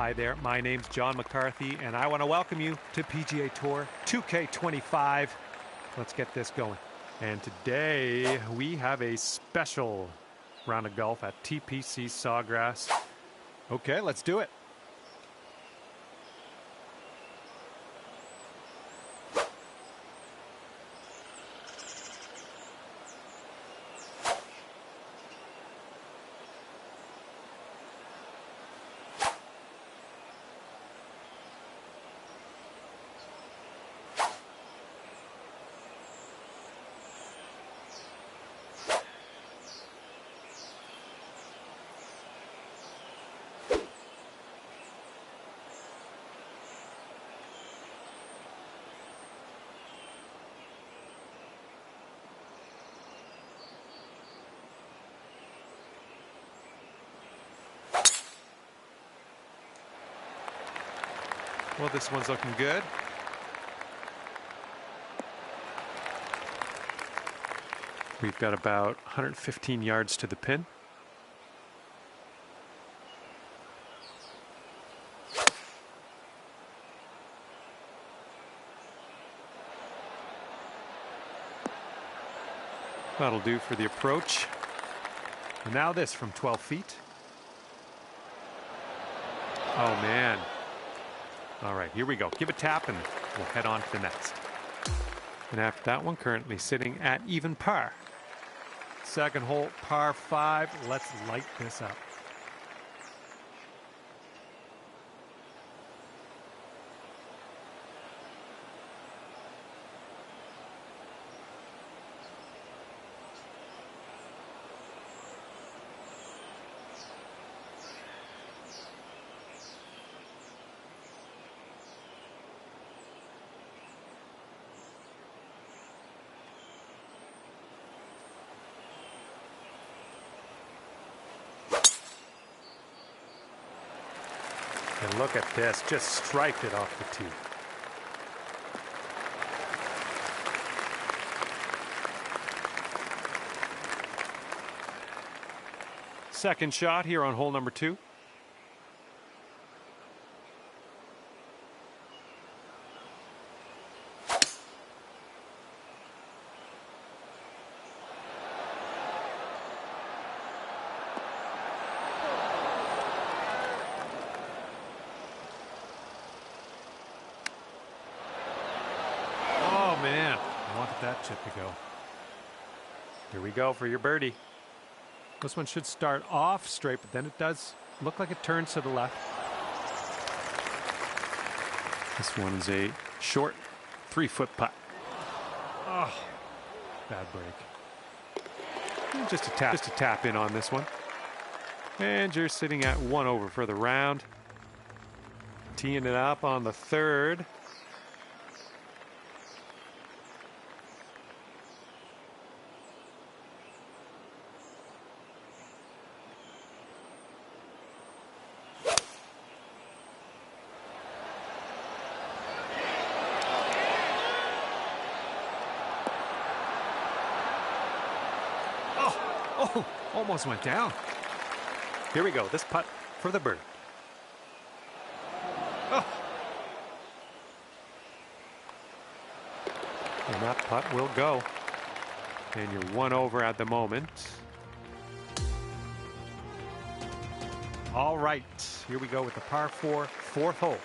Hi there, my name's John McCarthy, and I want to welcome you to PGA Tour 2K25. Let's get this going. And today we have a special round of golf at TPC Sawgrass. Okay, let's do it. Well, this one's looking good. We've got about 115 yards to the pin. That'll do for the approach. And now this from 12 feet. Oh, man. All right, here we go. Give a tap and we'll head on to the next. And after that one, currently sitting at even par. Second hole, par 5. Let's light this up. And look at this, just striped it off the tee. Second shot here on hole number 2. Man, I wanted that chip to go. Here we go for your birdie. This one should start off straight, but then it does look like it turns to the left. This one's a short 3-foot putt. Oh, bad break. And just a tap in on this one. And you're sitting at 1 over for the round. Teeing it up on the 3rd. Oh, almost went down. Here we go. This putt for the bird. Oh. And that putt will go. And you're 1 over at the moment. All right. Here we go with the par 4, 4th hole.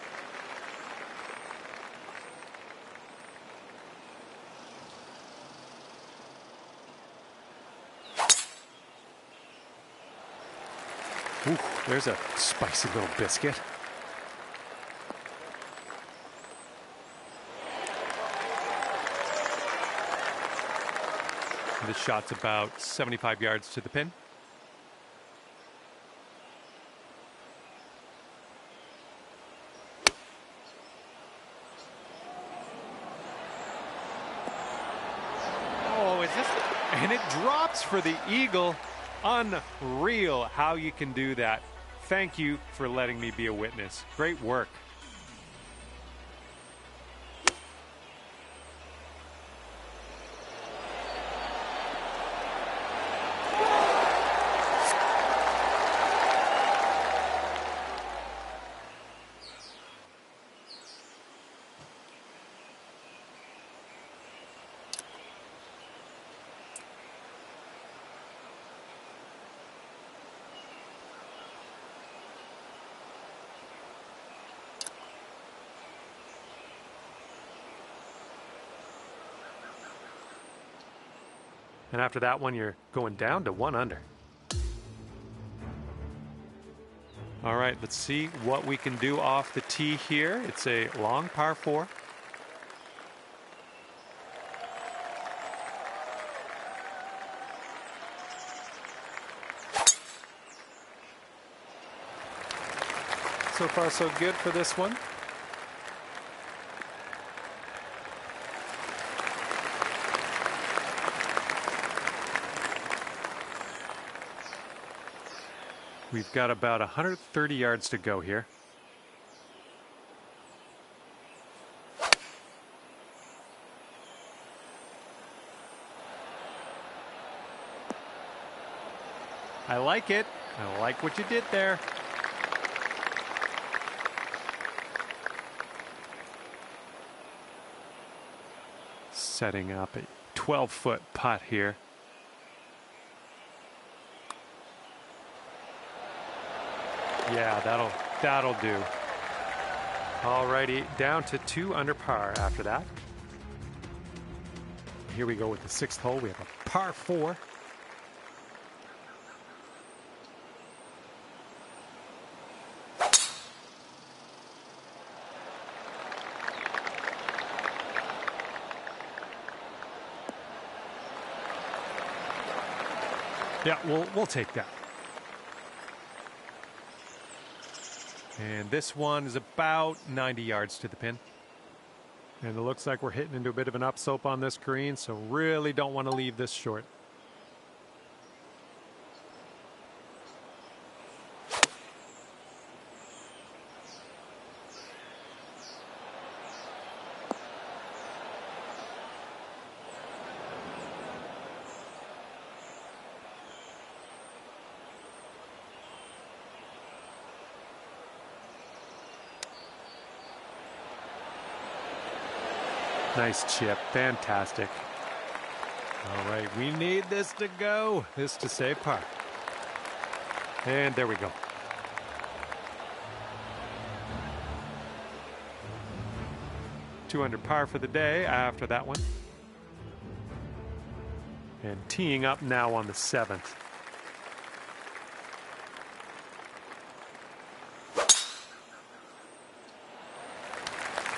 Ooh, there's a spicy little biscuit. This shot's about 75 yards to the pin. Oh, is this? And it drops for the eagle. Unreal how you can do that. Thank you for letting me be a witness. Great work. And after that one, you're going down to 1 under. All right, let's see what we can do off the tee here. It's a long par 4. So far, so good for this one. We've got about 130 yards to go here. I like it. I like what you did there. Setting up a 12-foot putt here. Yeah, that'll do. Alrighty, down to 2 under par after that. Here we go with the 6th hole. We have a par 4. Yeah, we'll take that. And this one is about 90 yards to the pin. And it looks like we're hitting into a bit of an upslope on this green, so really don't want to leave this short. Nice chip, fantastic. All right, we need this to go, this to save par. And there we go. Two under par for the day after that one. And teeing up now on the 7th.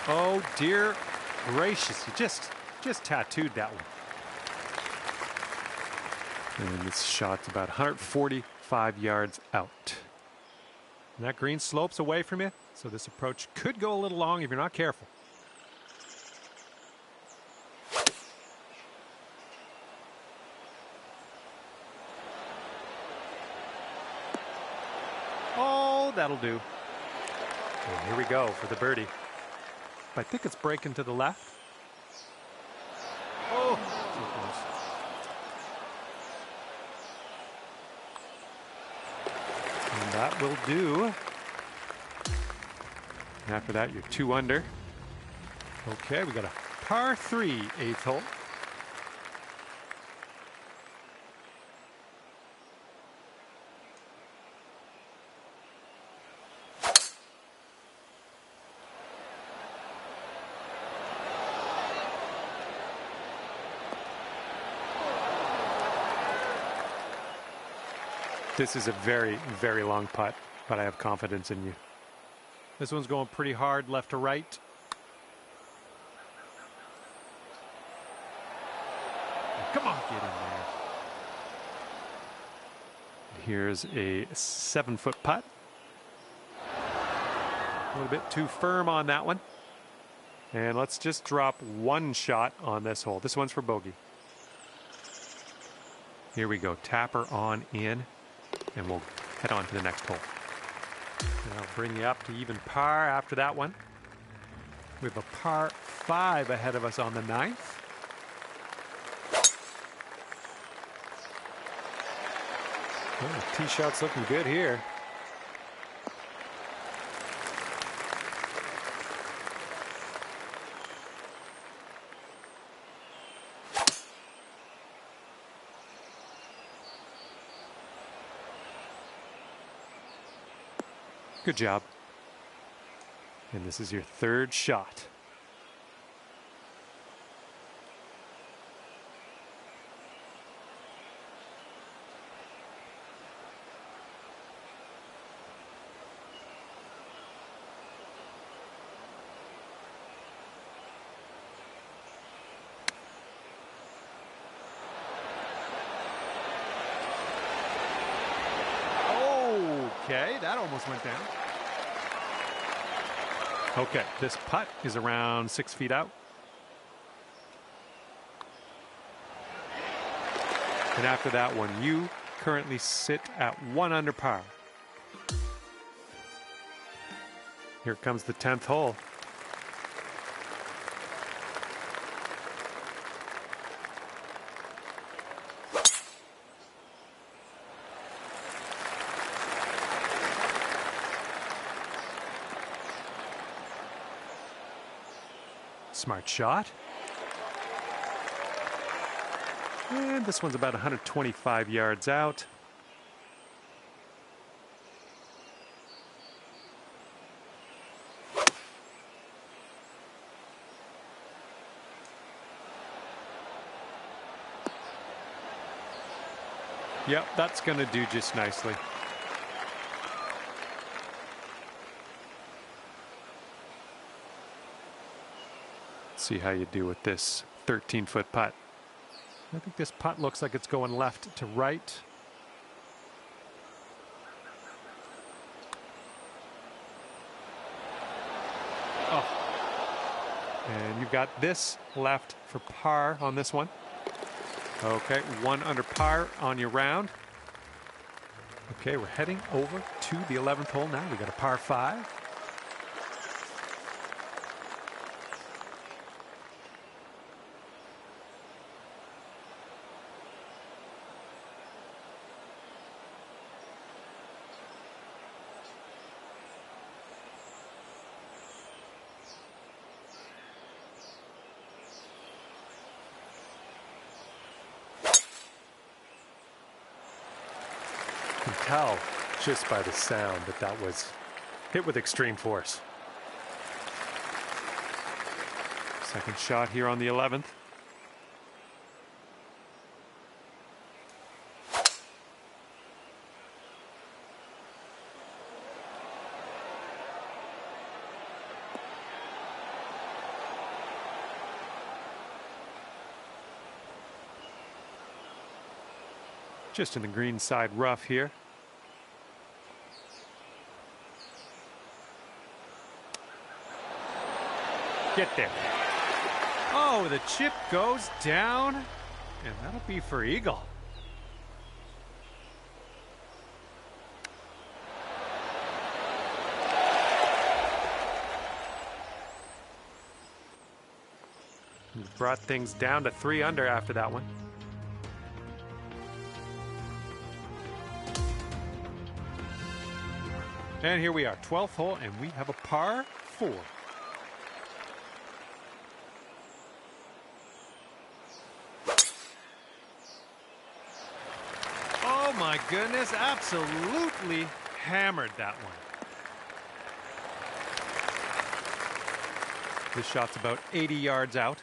Oh dear gracious, you just tattooed that one. And this shot's about 145 yards out. And that green slopes away from you, so this approach could go a little long if you're not careful. Oh, that'll do. And here we go for the birdie. I think it's breaking to the left. Oh, and that will do. And after that, you're 2 under. Okay, we got a par 3 8th hole. This is a very, very long putt, but I have confidence in you. This one's going pretty hard left to right. Come on, get in there. Here's a 7-foot putt. A little bit too firm on that one. And let's just drop 1 shot on this hole. This one's for bogey. Here we go, tapper on in. And we'll head on to the next hole. And I'll bring you up to even par after that one. We have a par 5 ahead of us on the 9th. Well, the tee shot's looking good here. Good job. And this is your 3rd shot. Okay, that almost went down. Okay, this putt is around 6 feet out. And after that one, you currently sit at 1 under par. Here comes the 10th hole. Smart shot. And this one's about 125 yards out. Yep, that's going to do just nicely. See how you do with this 13-foot putt. I think this putt looks like it's going left to right. Oh. And you've got this left for par on this one. Okay, 1 under par on your round. Okay, we're heading over to the 11th hole now. We got a par 5. You can tell just by the sound that that was hit with extreme force. Second shot here on the 11th. Just in the green side rough here. Get there. Oh, the chip goes down, and that'll be for eagle. He's brought things down to 3 under after that one. And here we are, 12th hole, and we have a par 4. Oh my goodness, absolutely hammered that one. This shot's about 80 yards out.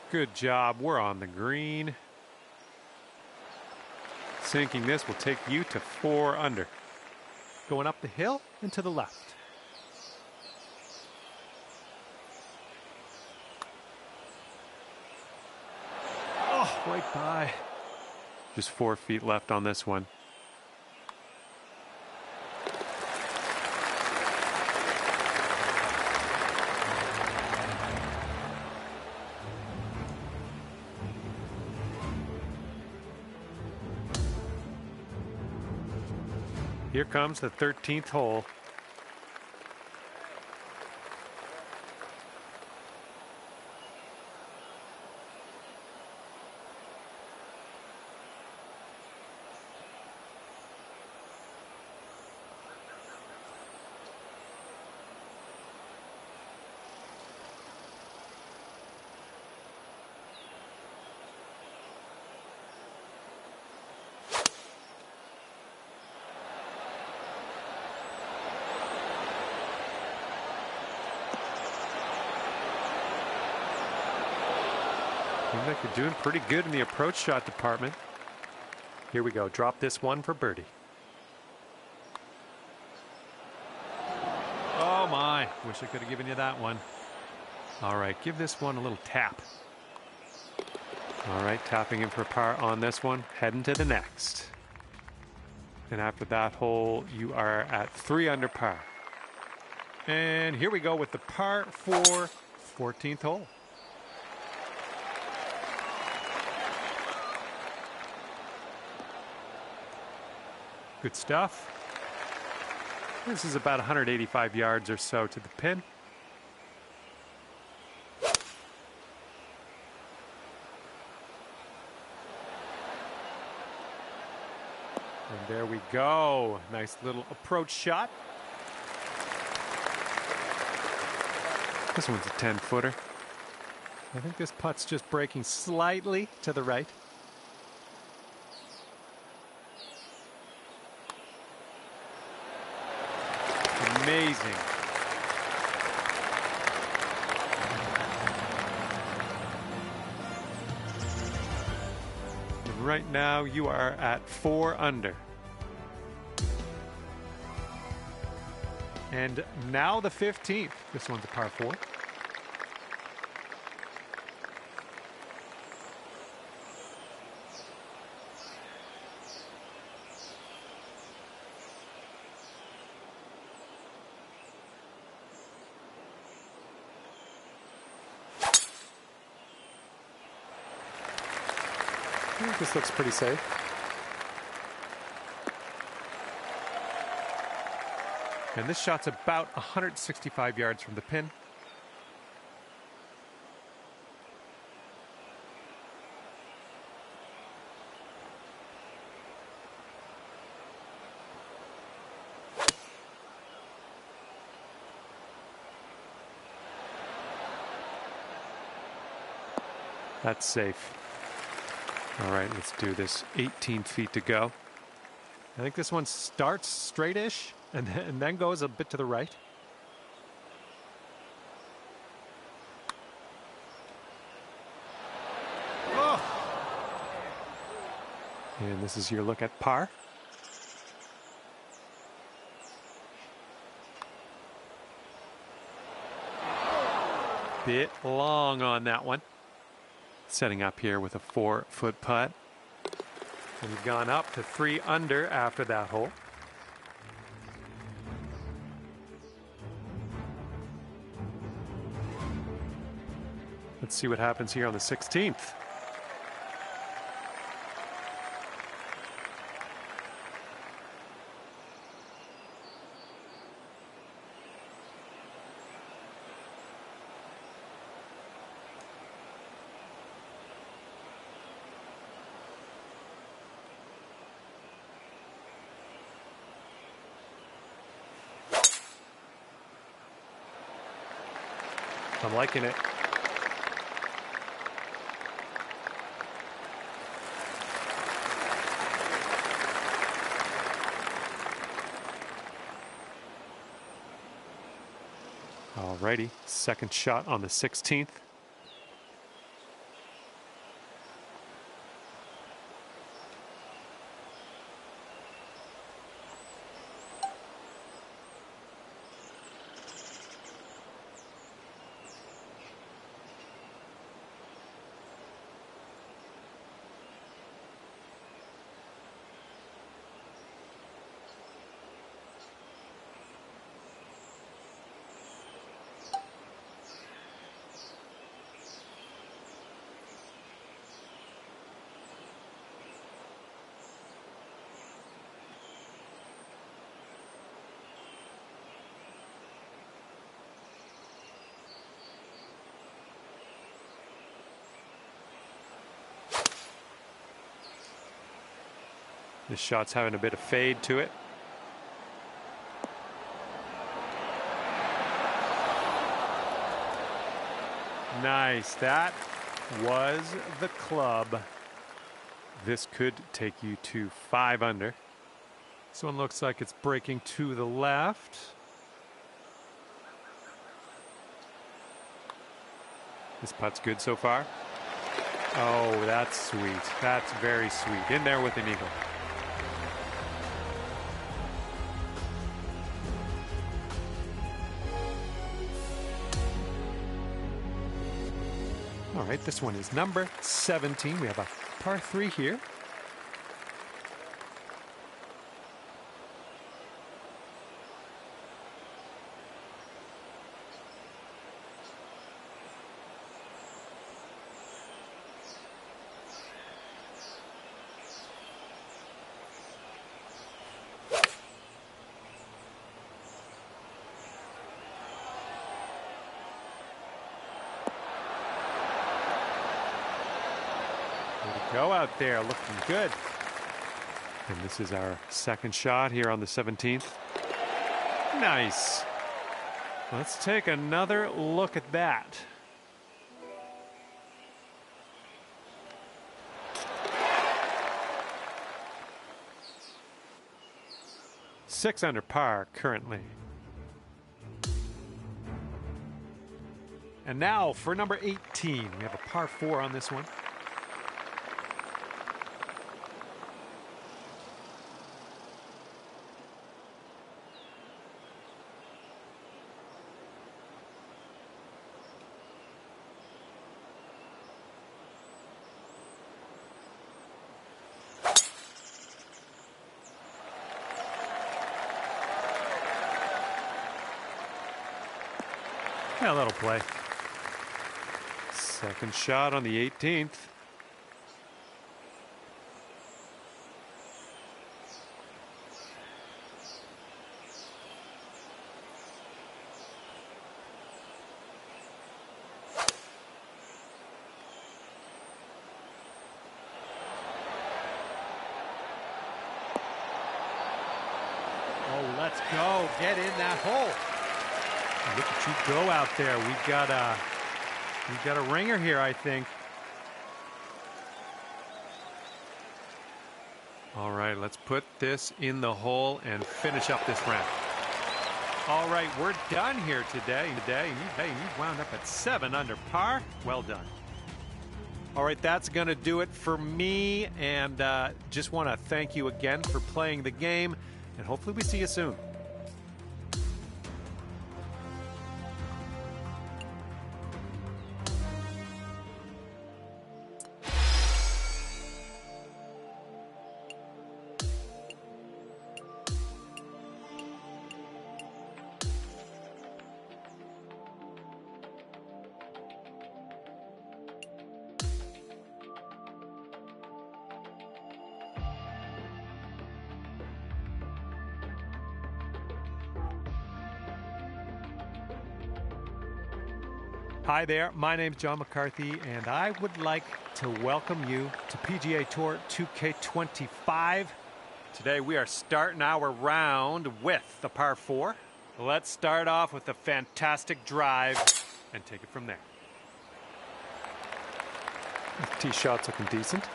Good job. We're on the green. Sinking this will take you to 4 under. Going up the hill and to the left. Oh, right by. Just 4 feet left on this one. Here comes the 13th hole. Seems like you're doing pretty good in the approach shot department. Here we go. Drop this one for birdie. Oh my, wish I could have given you that one. All right, give this one a little tap. All right, tapping in for par on this one, heading to the next. And after that hole, you are at 3 under par. And here we go with the par 4 14th hole. Good stuff. This is about 185 yards or so to the pin. And there we go. Nice little approach shot. This one's a 10-footer. I think this putt's just breaking slightly to the right. Amazing. And right now you are at 4 under. And now the 15th. This one's a par 4. I think this looks pretty safe. And this shot's about 165 yards from the pin. That's safe. All right, let's do this. 18 feet to go. I think this one starts straight-ish and then goes a bit to the right. Oh! And this is your look at par. Bit long on that one. Setting up here with a 4-foot putt. And we've gone up to 3 under after that hole. Let's see what happens here on the 16th. I'm liking it. Alrighty, second shot on the 16th. This shot's having a bit of fade to it. Nice. That was the club. This could take you to 5 under. This one looks like it's breaking to the left. This putt's good so far. Oh, that's sweet. That's very sweet. In there with an eagle. All right, this one is number 17. We have a par 3 here. Go out there looking good. And this is our second shot here on the 17th. Nice. Let's take another look at that. Six under par currently. And now for number 18. We have a par 4 on this one. Yeah, that'll play. Second shot on the 18th. Oh, let's go. Get in that hole. Look at you go out there. We've got a ringer here, I think. All right, let's put this in the hole and finish up this round. All right, we're done here today. You wound up at 7 under par. Well done. All right, that's going to do it for me. And just want to thank you again for playing the game. And hopefully we see you soon. Hi there, my name's John McCarthy, and I would like to welcome you to PGA Tour 2K25. Today we are starting our round with the par 4. Let's start off with a fantastic drive and take it from there. Tee shot's looking decent.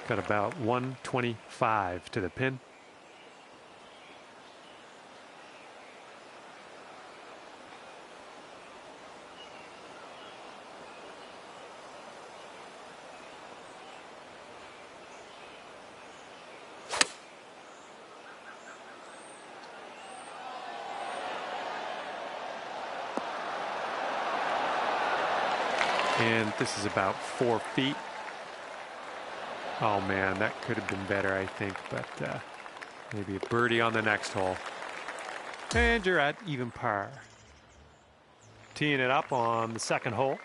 Got about 125 to the pin. And this is about 4 feet. Oh man, that could have been better, I think, but maybe a birdie on the next hole. And you're at even par. Teeing it up on the second hole.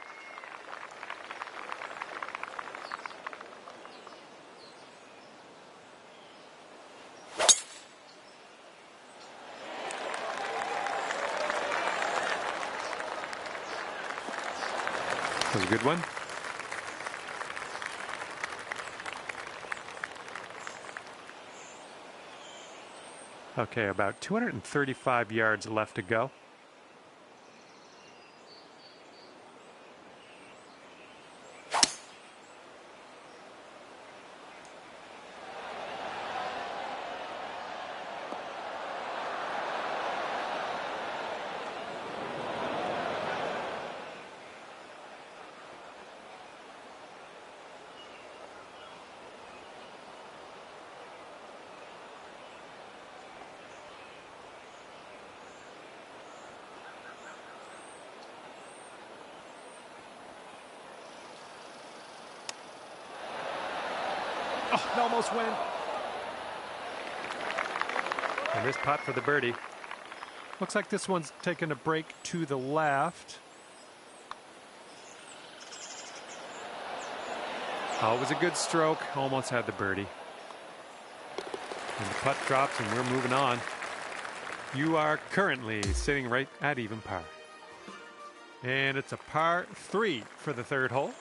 That was a good one. Okay, about 235 yards left to go. Oh, it almost went. And this putt for the birdie. Looks like this one's taking a break to the left. Oh, it was a good stroke. Almost had the birdie. And the putt drops and we're moving on. You are currently sitting right at even par. And it's a par 3 for the third hole.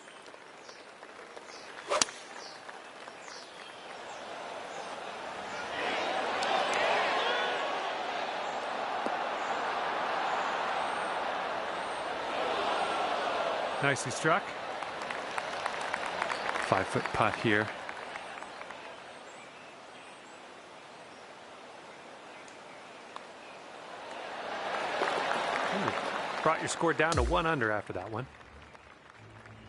Nicely struck. 5-foot putt here. Ooh, brought your score down to 1 under after that one.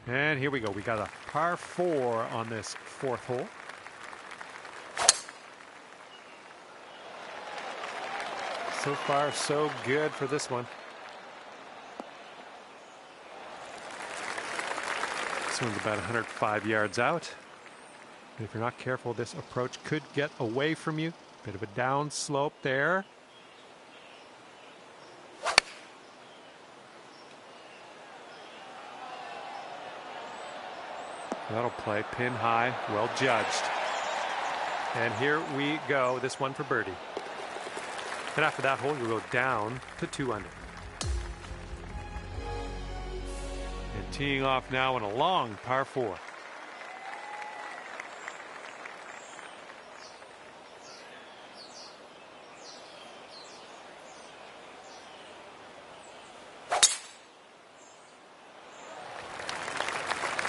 And here we go. We got a par 4 on this fourth hole. So far, so good for this one. This one's about 105 yards out. And if you're not careful, this approach could get away from you. Bit of a down slope there. That'll play pin high, well judged. And here we go, this one for birdie. And after that hole, you'll go down to 2 under. And teeing off now in a long par 4.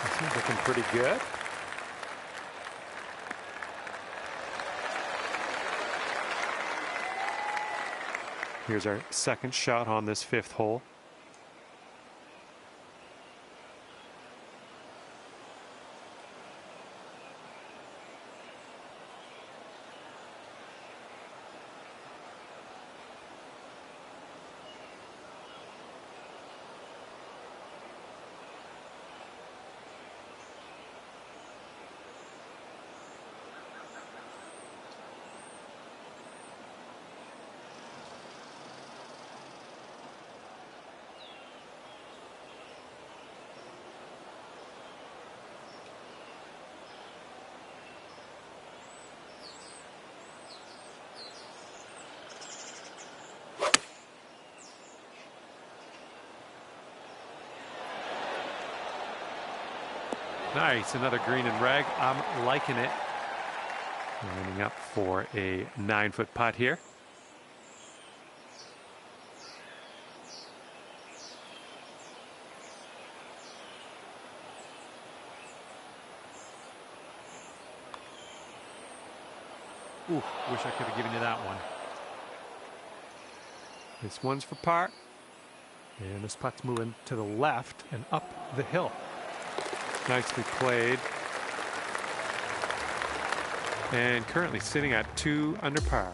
This is looking pretty good. Here's our second shot on this fifth hole. Nice, another green and rag. I'm liking it. Lining up for a 9-foot putt here. Ooh, wish I could have given you that one. This one's for par. And this putt's moving to the left and up the hill. Nicely played. And currently sitting at 2 under par.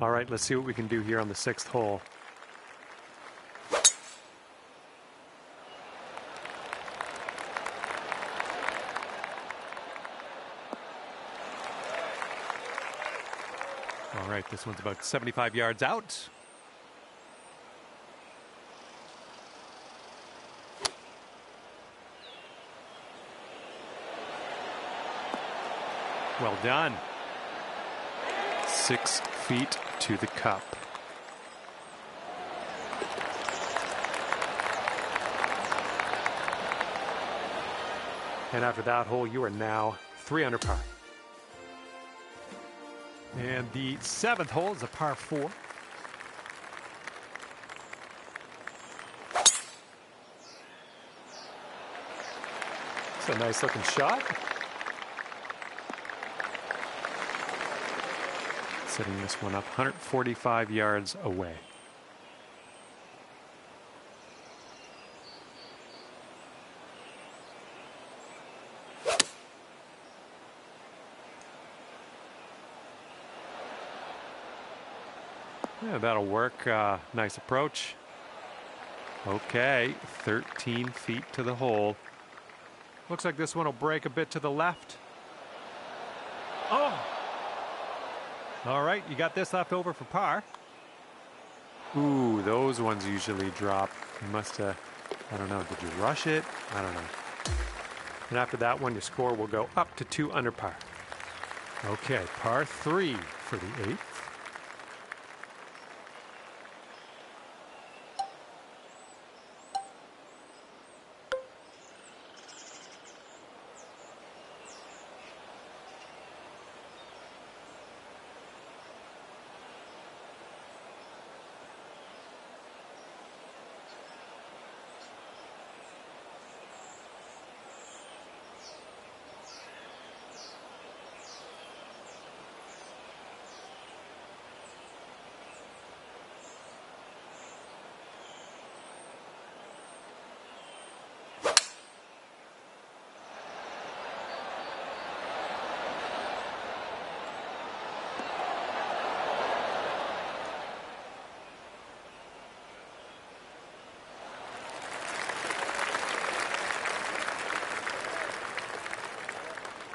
All right, let's see what we can do here on the 6th hole. All right, this one's about 75 yards out. Well done. 6 feet to the cup. And after that hole, you are now 3 under par. And the 7th hole is a par 4. It's a nice looking shot. Setting this one up 145 yards away. Yeah, that'll work. Nice approach. Okay, 13 feet to the hole. Looks like this one will break a bit to the left. Oh! All right, you got this left over for par. Ooh, those ones usually drop. You must have, I don't know, did you rush it? I don't know. And after that one, your score will go up to 2 under par. Okay, par 3 for the 8th.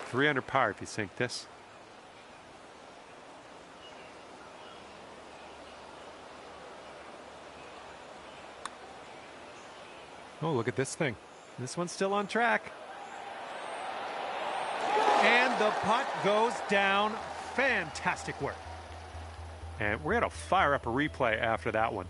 Three under par if you sink this. Oh, look at this thing. This one's still on track. And the putt goes down. Fantastic work. And we're going to fire up a replay after that one.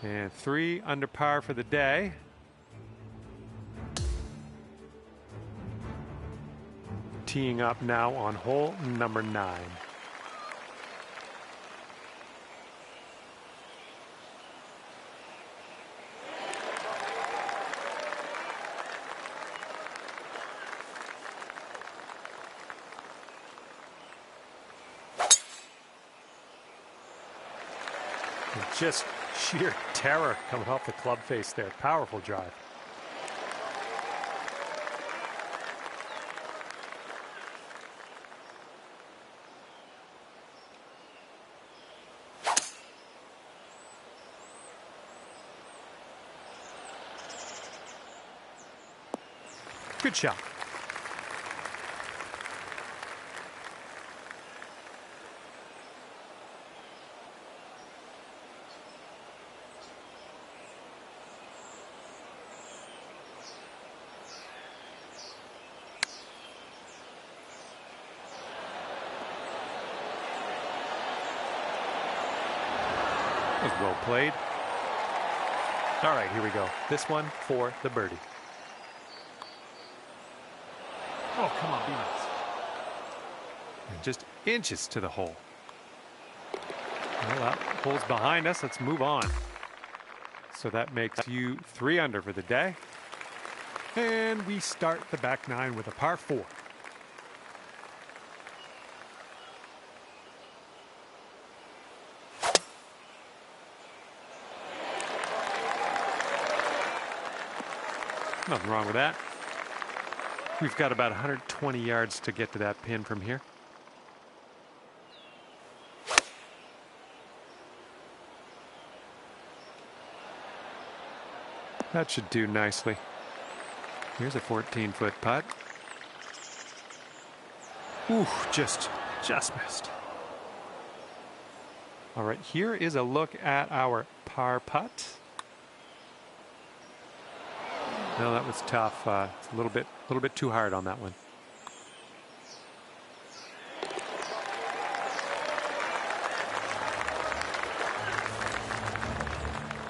And 3 under par for the day. Teeing up now on hole number 9. Just sheer terror coming off the club face there. Powerful drive. Good shot. Was well played. All right, here we go. This one for the birdie. Oh, come on, be nice. And just inches to the hole. Well, that hole's behind us. Let's move on. So that makes you 3 under for the day. And we start the back 9 with a par 4. Nothing wrong with that. We've got about 120 yards to get to that pin from here. That should do nicely. Here's a 14-foot putt. Ooh, just missed. All right, here is a look at our par putt. No, that was tough. It's a little bit too hard on that one.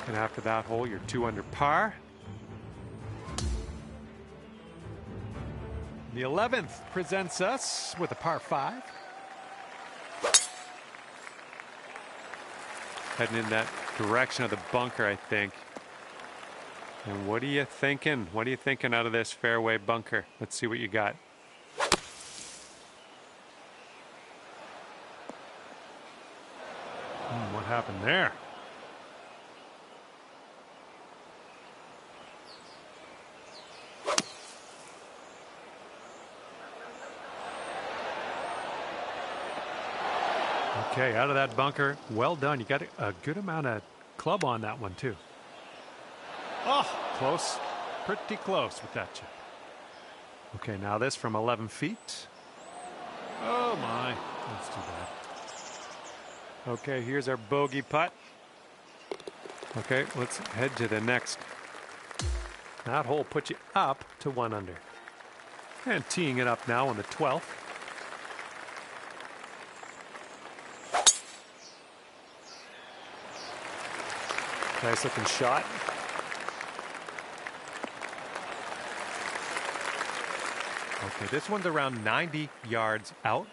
And after that hole, you're 2 under par. The 11th presents us with a par 5. Heading in that direction of the bunker, I think. And what are you thinking? What are you thinking out of this fairway bunker? Let's see what you got. What happened there? Okay, out of that bunker. Well done. You got a good amount of club on that one, too. Oh, close. Pretty close with that chip. Okay, now this from 11 feet. Oh, my. That's too bad. Okay, here's our bogey putt. Okay, let's head to the next. That hole puts you up to 1 under. And teeing it up now on the 12th. Nice looking shot. Okay, this one's around 90 yards out.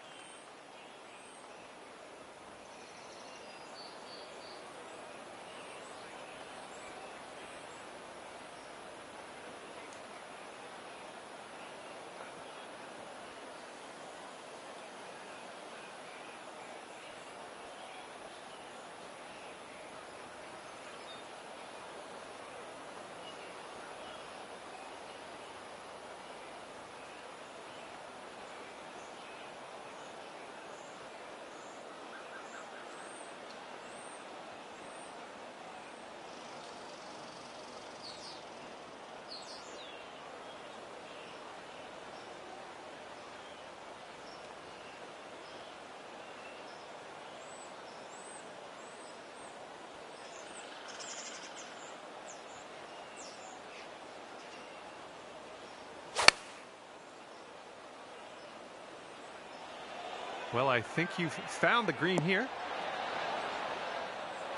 Well, I think you've found the green here.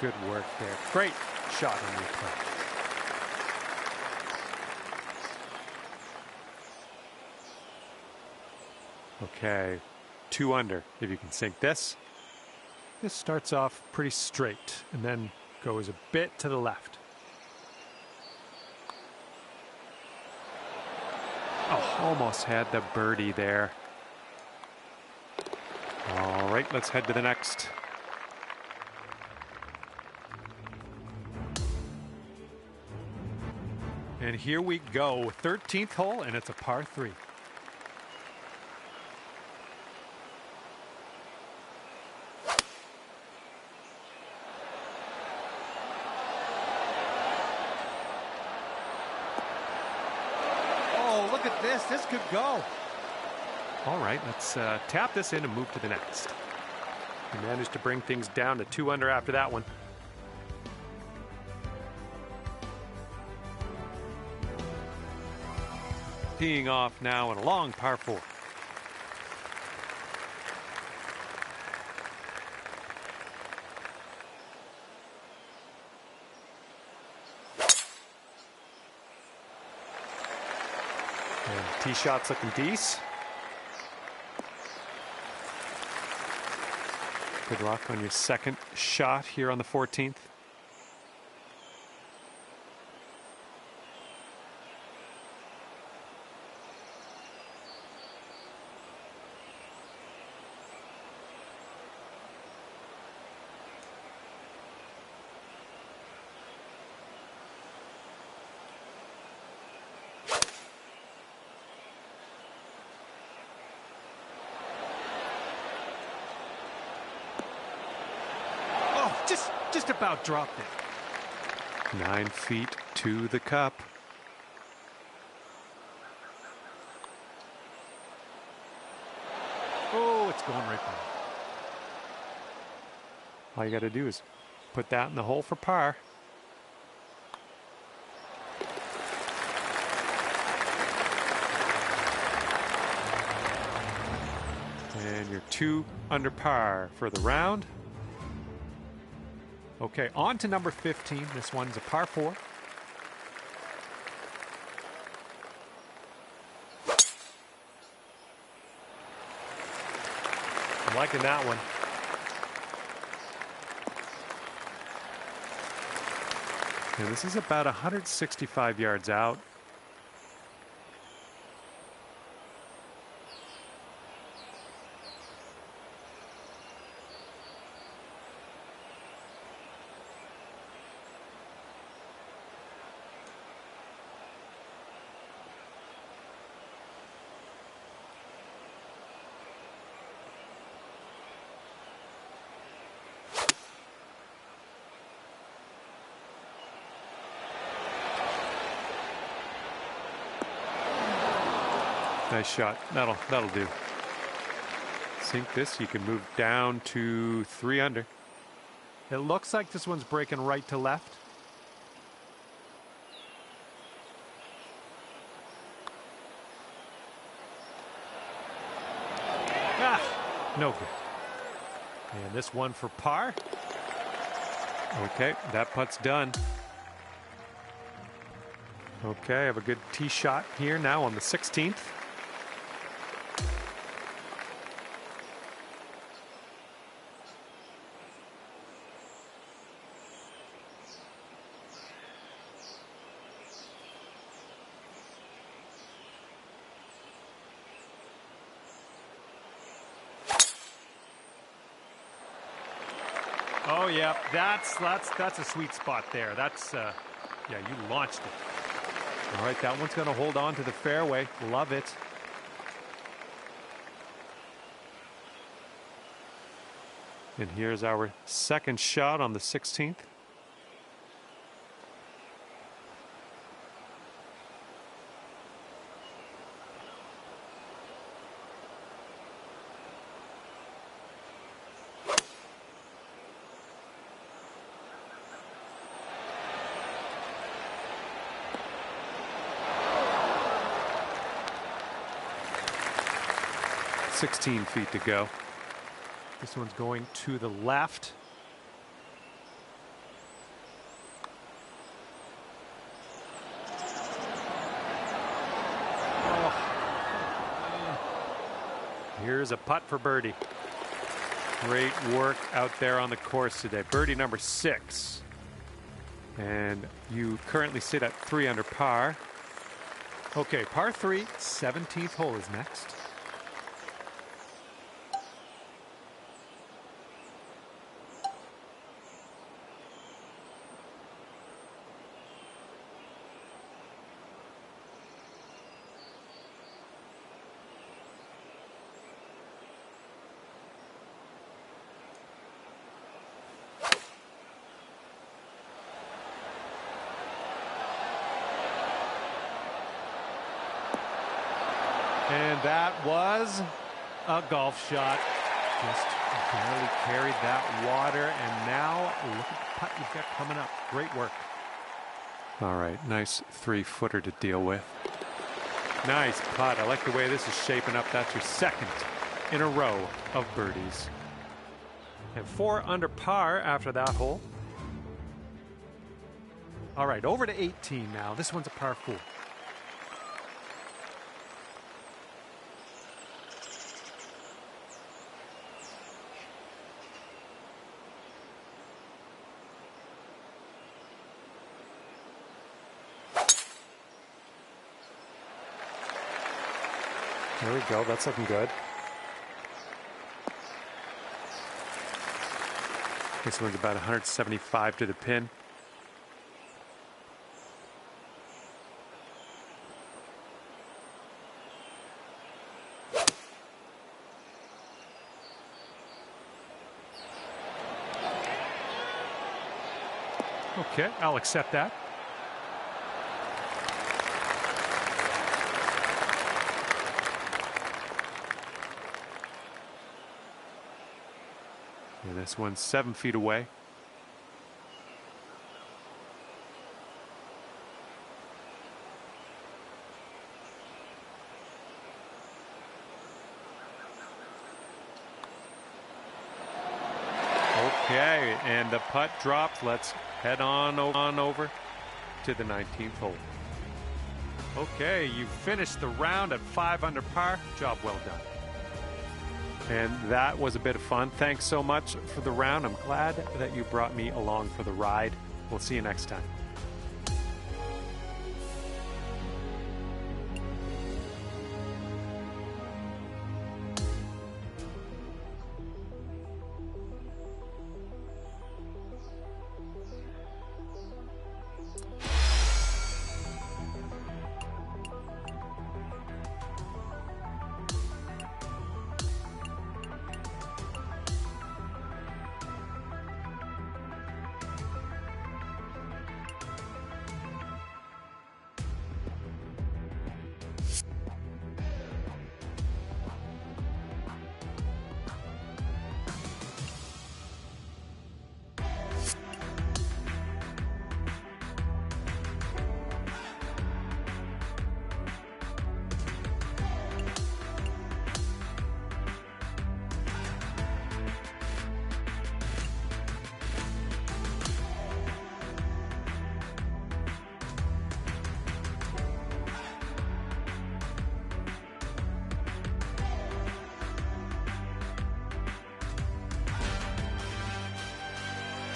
Good work there. Great shot on your play. Okay, 2 under. If you can sink this. This starts off pretty straight and then goes a bit to the left. Oh, almost had the birdie there. All right, let's head to the next. And here we go, 13th hole, and it's a par 3. Oh, look at this. This could go. All right, let's tap this in and move to the next. He managed to bring things down to 2 under after that one. Teeing off now in a long par 4. And tee shot's looking decent. Good luck on your second shot here on the 14th. Just about dropped it. 9 feet to the cup. Oh, it's going right by. All you got to do is put that in the hole for par. And you're 2 under par for the round. Okay, on to number 15. This one's a par 4. I'm liking that one. And this is about 165 yards out. Nice shot. That'll do. Sink this. You can move down to 3 under. It looks like this one's breaking right to left. No good. And this one for par. Okay, that putt's done. Okay, I have a good tee shot here now on the 16th. Oh yeah, that's a sweet spot there. That's yeah, you launched it. All right, that one's going to hold on to the fairway. Love it. And here's our second shot on the 16th. $16 feet to go. This one's going to the left. Here's a putt for birdie. Great work out there on the course today. Birdie number 6. And you currently sit at 3 under par. Okay, par 3, 17th hole is next. And that was a golf shot. Just barely carried that water. And now look at the putt you've got coming up. Great work. All right, nice 3-footer to deal with. Nice putt. I like the way this is shaping up. That's your second in a row of birdies. And 4 under par after that hole. All right, over to 18 now. This one's a par 4. There we go. That's looking good. This one's about 175 to the pin. Okay, I'll accept that. And this one's 7 feet away. Okay, and the putt dropped. Let's head on over to the 19th hole. Okay, you finished the round at 5 under par. Job well done. And that was a bit of fun. Thanks so much for the round. I'm glad that you brought me along for the ride. We'll see you next time.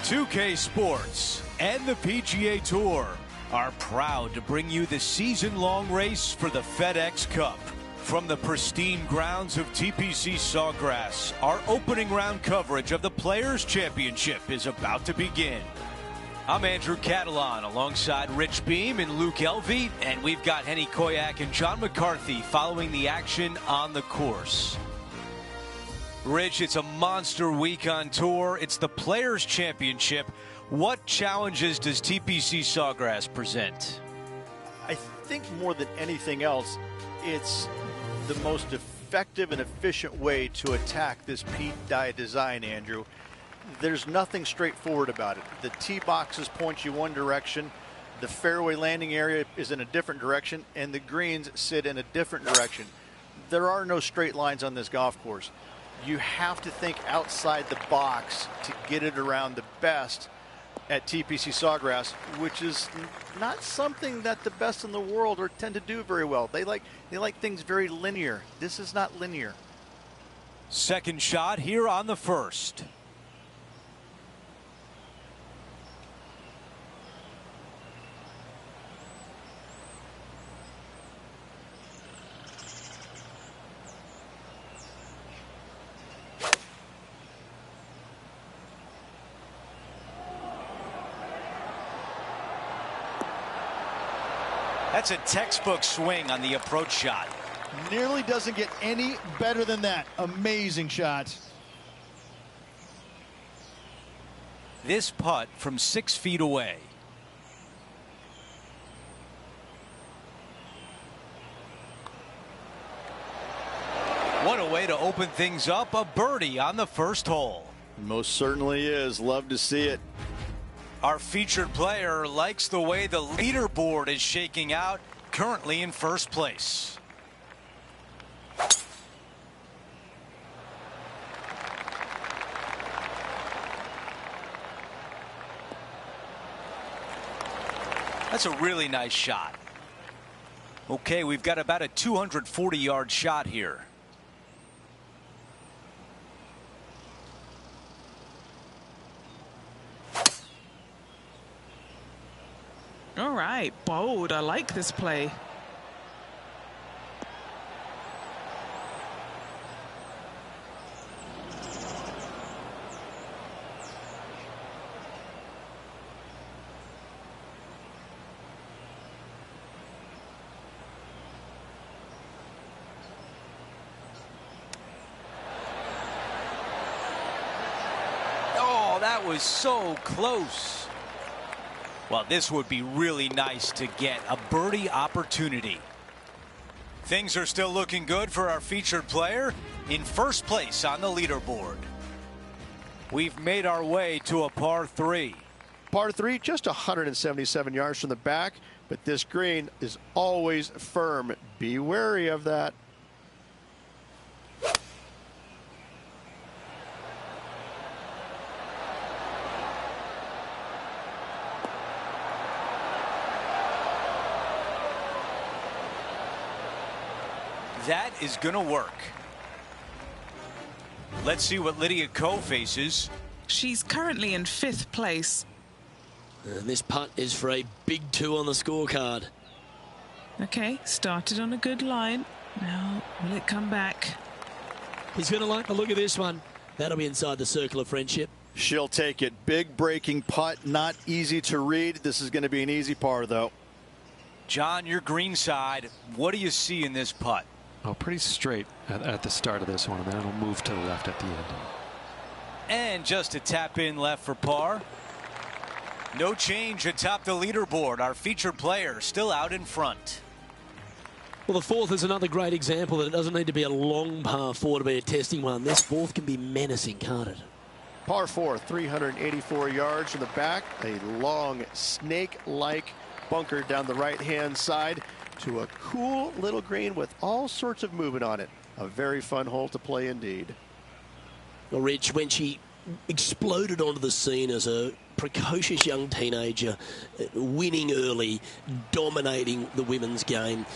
2K Sports and the PGA Tour are proud to bring you the season-long race for the FedEx Cup. From the pristine grounds of TPC Sawgrass, our opening round coverage of the Players' Championship is about to begin. I'm Andrew Catalan alongside Rich Beam and Luke Elvey, and we've got Henny Koyak and John McCarthy following the action on the course. Rich, it's a monster week on tour. It's the Players' Championship. What challenges does TPC Sawgrass present? I think more than anything else, it's the most effective and efficient way to attack this Pete Dye design, Andrew. There's nothing straightforward about it. The tee boxes point you one direction, the fairway landing area is in a different direction, and the greens sit in a different direction. There are no straight lines on this golf course. You have to think outside the box to get it around the best at TPC Sawgrass, which is not something that the best in the world tend to do very well. They like things very linear. This is not linear. Second shot here on the first. That's a textbook swing on the approach shot. Nearly doesn't get any better than that. Amazing shot. This putt from 6 feet away. What a way to open things up. A birdie on the first hole. Most certainly is. Love to see it. Our featured player likes the way the leaderboard is shaking out, currently in first place. That's a really nice shot. Okay, we've got about a 240-yard shot here. All right, bold. I like this play. Oh, that was so close. Well, this would be really nice to get a birdie opportunity. Things are still looking good for our featured player in first place on the leaderboard. We've made our way to a par 3. Par 3, just 177 yards from the back, but this green is always firm. Be wary of that. That is going to work. Let's see what Lydia Ko faces. She's currently in 5th place. And this putt is for a big 2 on the scorecard. Okay, started on a good line. Now, will it come back? He's going to like the look of this one. That'll be inside the circle of friendship. She'll take it. Big breaking putt, not easy to read. This is going to be an easy par, though. John, your green side, what do you see in this putt? Oh, pretty straight at the start of this one, and then it'll move to the left at the end. And just a tap in left for par. No change atop the leaderboard. Our featured player still out in front. Well, the fourth is another great example that it doesn't need to be a long par 4 to be a testing one. This fourth can be menacing, can't it? Par 4, 384 yards from the back. A long snake-like bunker down the right-hand side to a cool little green with all sorts of movement on it. A very fun hole to play indeed. Well, Rich, when she exploded onto the scene as a precocious young teenager, winning early, dominating the women's game,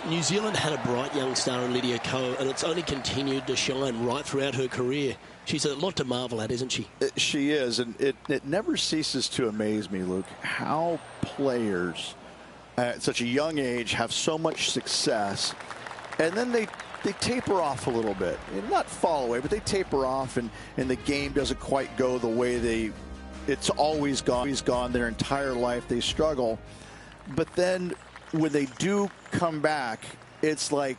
New Zealand had a bright young star in Lydia Ko, and it's only continued to shine right throughout her career. She's a lot to marvel at, isn't she? She is, and it never ceases to amaze me, Luke, how players at such a young age have so much success, and then they taper off a little bit. Not fall away, but they taper off, and the game doesn't quite go the way it's always gone their entire life. They struggle. But then when they do come back, it's like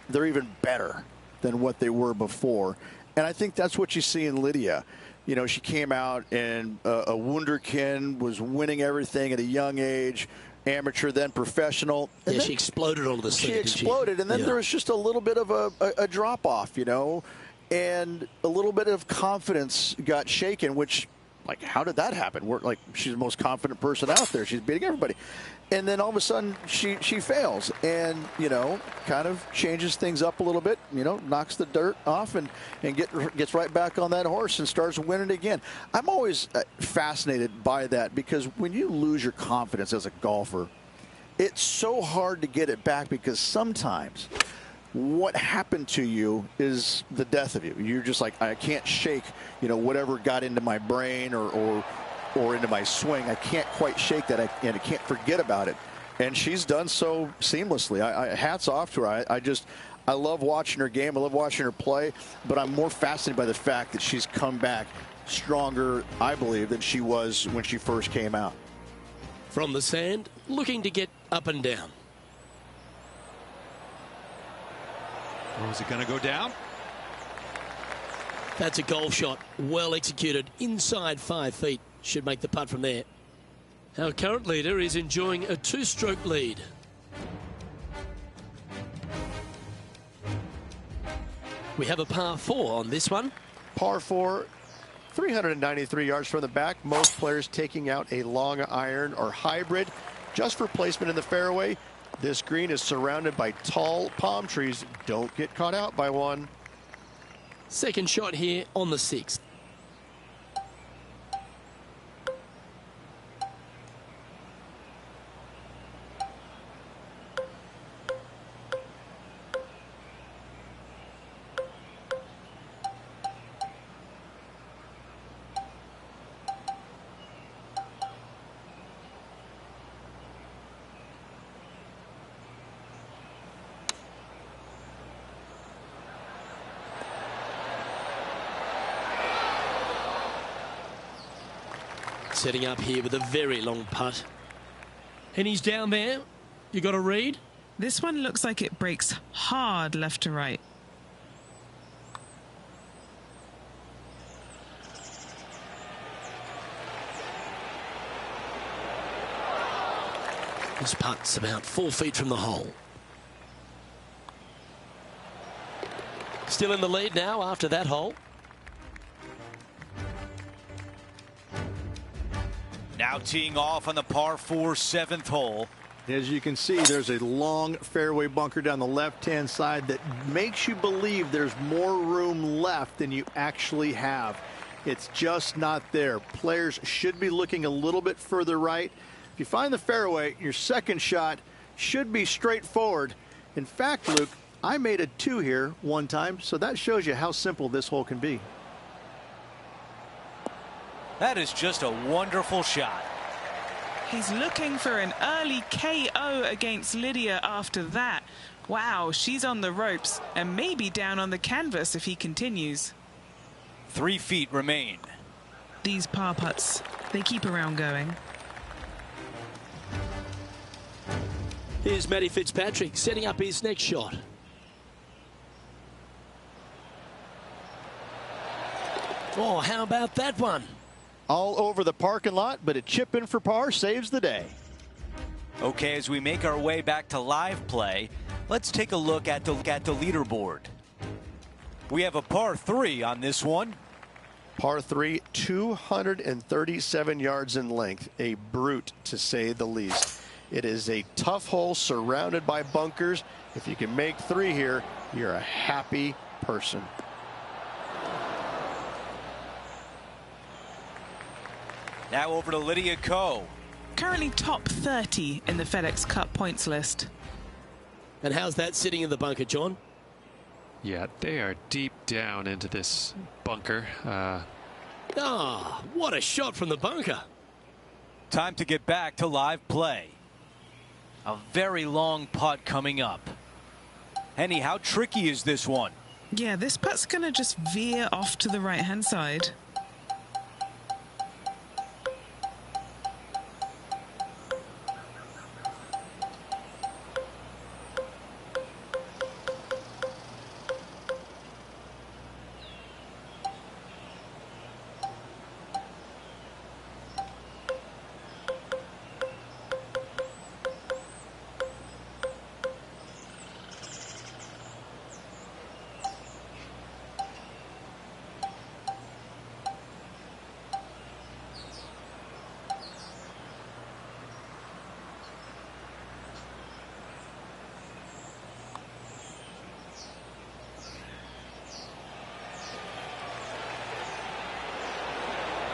they're even better than what they were before. And I think that's what you see in Lydia. You know, she came out and a wunderkind, was winning everything at a young age, amateur, then professional. And yeah, then she exploded onto the scene. She exploded, and then there was just a little bit of a drop-off, you know, and a little bit of confidence got shaken, which, like, how did that happen? She's the most confident person out there. She's beating everybody. And then all of a sudden she fails and, you know, kind of changes things up a little bit, you know, knocks the dirt off and gets right back on that horse and starts winning again. I'm always fascinated by that, because when you lose your confidence as a golfer, it's so hard to get it back, because sometimes what happened to you is the death of you. You're just like, I can't shake, you know, whatever got into my brain or into my swing. I can't quite shake that, and I can't forget about it. And she's done so seamlessly. Hats off to her. I love watching her game. I love watching her play. But I'm more fascinated by the fact that she's come back stronger, I believe, than she was when she first came out. From the sand, looking to get up and down. Or is it going to go down? That's a golf shot. Well executed. Inside 5 feet. Should make the putt from there. Our current leader is enjoying a 2-stroke lead. We have a par 4 on this one. Par 4, 393 yards from the back. Most players taking out a long iron or hybrid just for placement in the fairway. This green is surrounded by tall palm trees. Don't get caught out by one. Second shot here on the 6th. Setting up here with a very long putt. And he's down there. You got a read? This one looks like it breaks hard left to right. This putt's about 4 feet from the hole. Still in the lead now after that hole. Now teeing off on the par 4 7th hole. As you can see, there's a long fairway bunker down the left-hand side that makes you believe there's more room left than you actually have. It's just not there. Players should be looking a little bit further right. If you find the fairway, your second shot should be straightforward. In fact, Luke, I made a 2 here one time, so that shows you how simple this hole can be. That is just a wonderful shot. He's looking for an early KO against Lydia after that. Wow, she's on the ropes and maybe down on the canvas if he continues. 3 feet remain. These par putts, they keep around going. Here's Matty Fitzpatrick setting up his next shot. Oh, how about that one? All over the parking lot, but a chip in for par saves the day. Okay, as we make our way back to live play, let's take a look at the leaderboard. We have a par 3 on this one. Par 3, 237 yards in length. A brute, to say the least. It is a tough hole surrounded by bunkers. If you can make 3 here, you're a happy person. Now over to Lydia Ko. Currently top 30 in the FedEx Cup points list. And how's that sitting in the bunker, John? Yeah, they are deep down into this bunker. What a shot from the bunker. Time to get back to live play. A very long putt coming up. Henny, how tricky is this one? Yeah, this putt's going to just veer off to the right-hand side.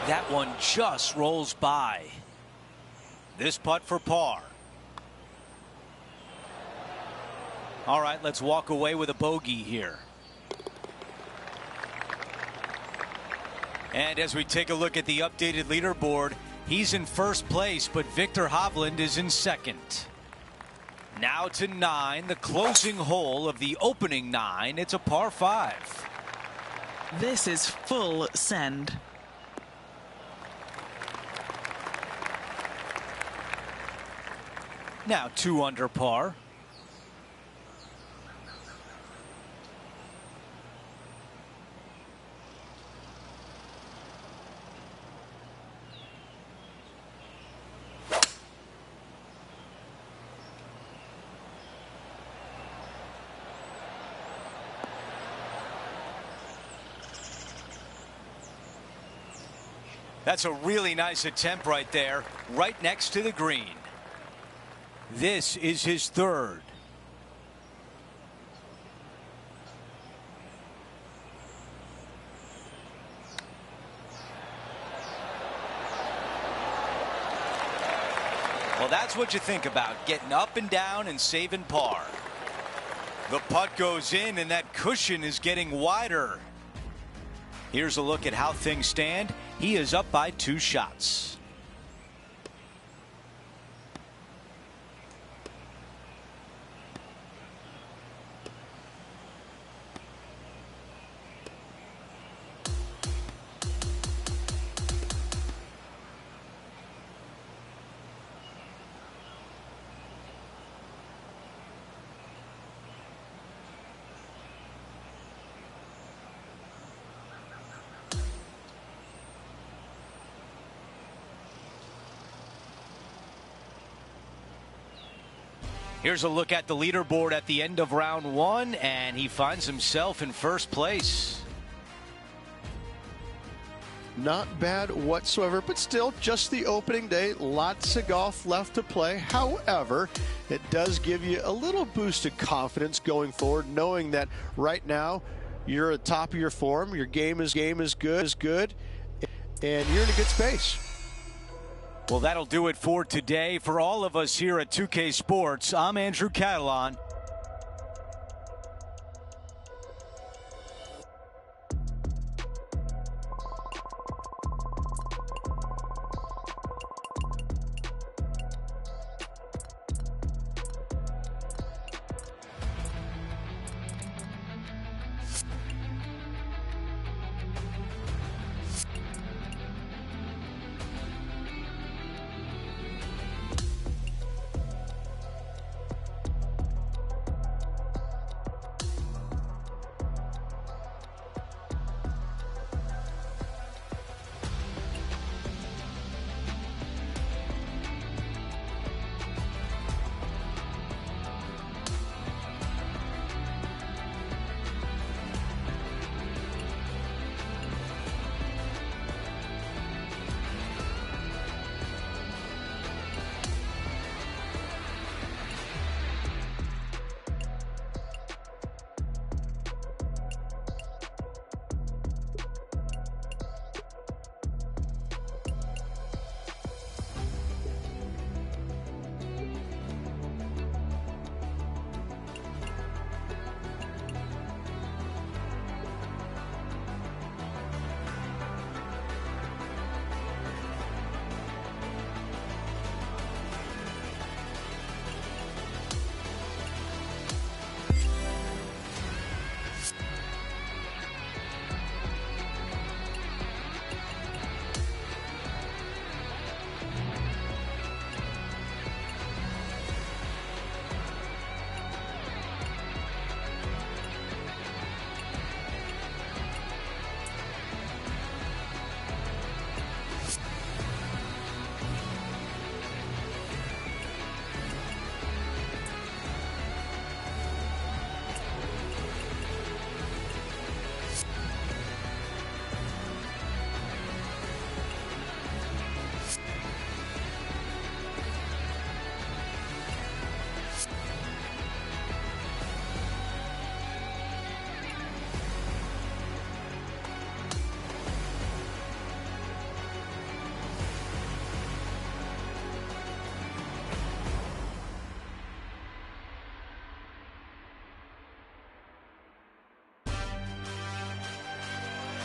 That one just rolls by. This putt for par. All right, let's walk away with a bogey here. And as we take a look at the updated leaderboard, he's in first place, but Victor Hovland is in second. Now to 9, the closing hole of the opening 9. It's a par 5. This is full send. Now 2 under par. That's a really nice attempt right there, right next to the green. This is his third. Well, that's what you think about, getting up and down and saving par. The putt goes in, and that cushion is getting wider. Here's a look at how things stand. He is up by 2 shots. Here's a look at the leaderboard at the end of round 1, and he finds himself in first place. Not bad whatsoever, but still just the opening day. Lots of golf left to play. However, it does give you a little boost of confidence going forward, knowing that right now you're at the top of your form. Your game is good, and you're in a good space. Well, that'll do it for today. For all of us here at 2K Sports, I'm Andrew Catalan.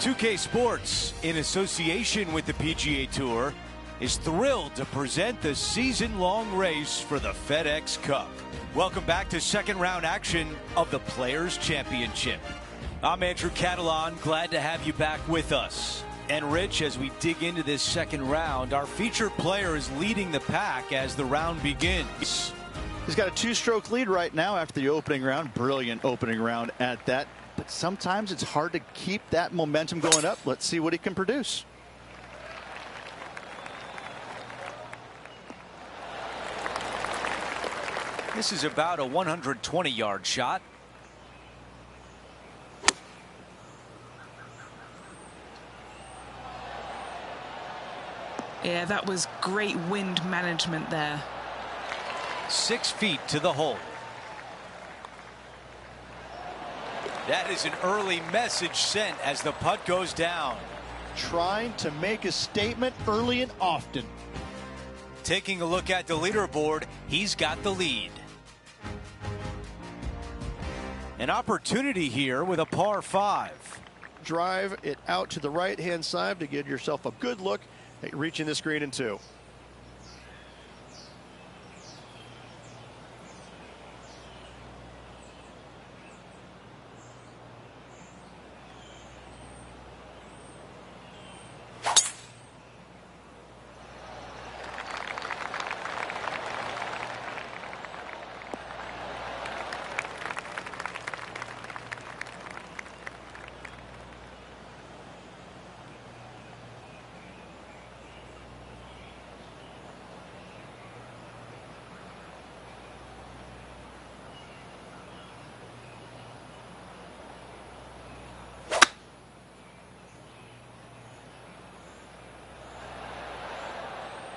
2K Sports, in association with the PGA Tour, is thrilled to present the season-long race for the FedEx Cup. Welcome back to second round action of the Players' Championship. I'm Andrew Catalan, glad to have you back with us. And Rich, as we dig into this second round, our featured player is leading the pack as the round begins. He's got a 2-stroke lead right now after the opening round. Brilliant opening round at that. But sometimes it's hard to keep that momentum going up. Let's see what he can produce. This is about a 120-yard shot. Yeah, that was great wind management there. 6 feet to the hole. That is an early message sent as the putt goes down. Trying to make a statement early and often. Taking a look at the leaderboard, he's got the lead. An opportunity here with a par 5. Drive it out to the right-hand side to give yourself a good look at reaching this green in 2.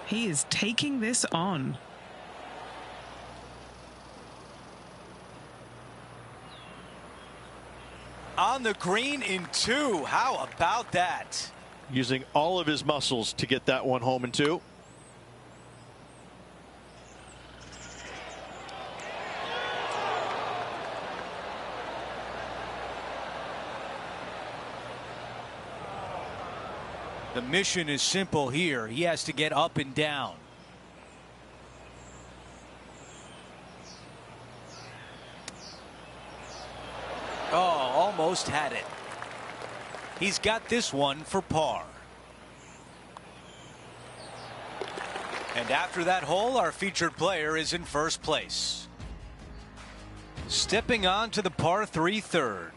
He is taking this on. On the green in 2. How about that? Using all of his muscles to get that one home in 2. The mission is simple here. He has to get up and down. Oh, almost had it. He's got this one for par. And after that hole, our featured player is in first place. Stepping on to the par 3 third.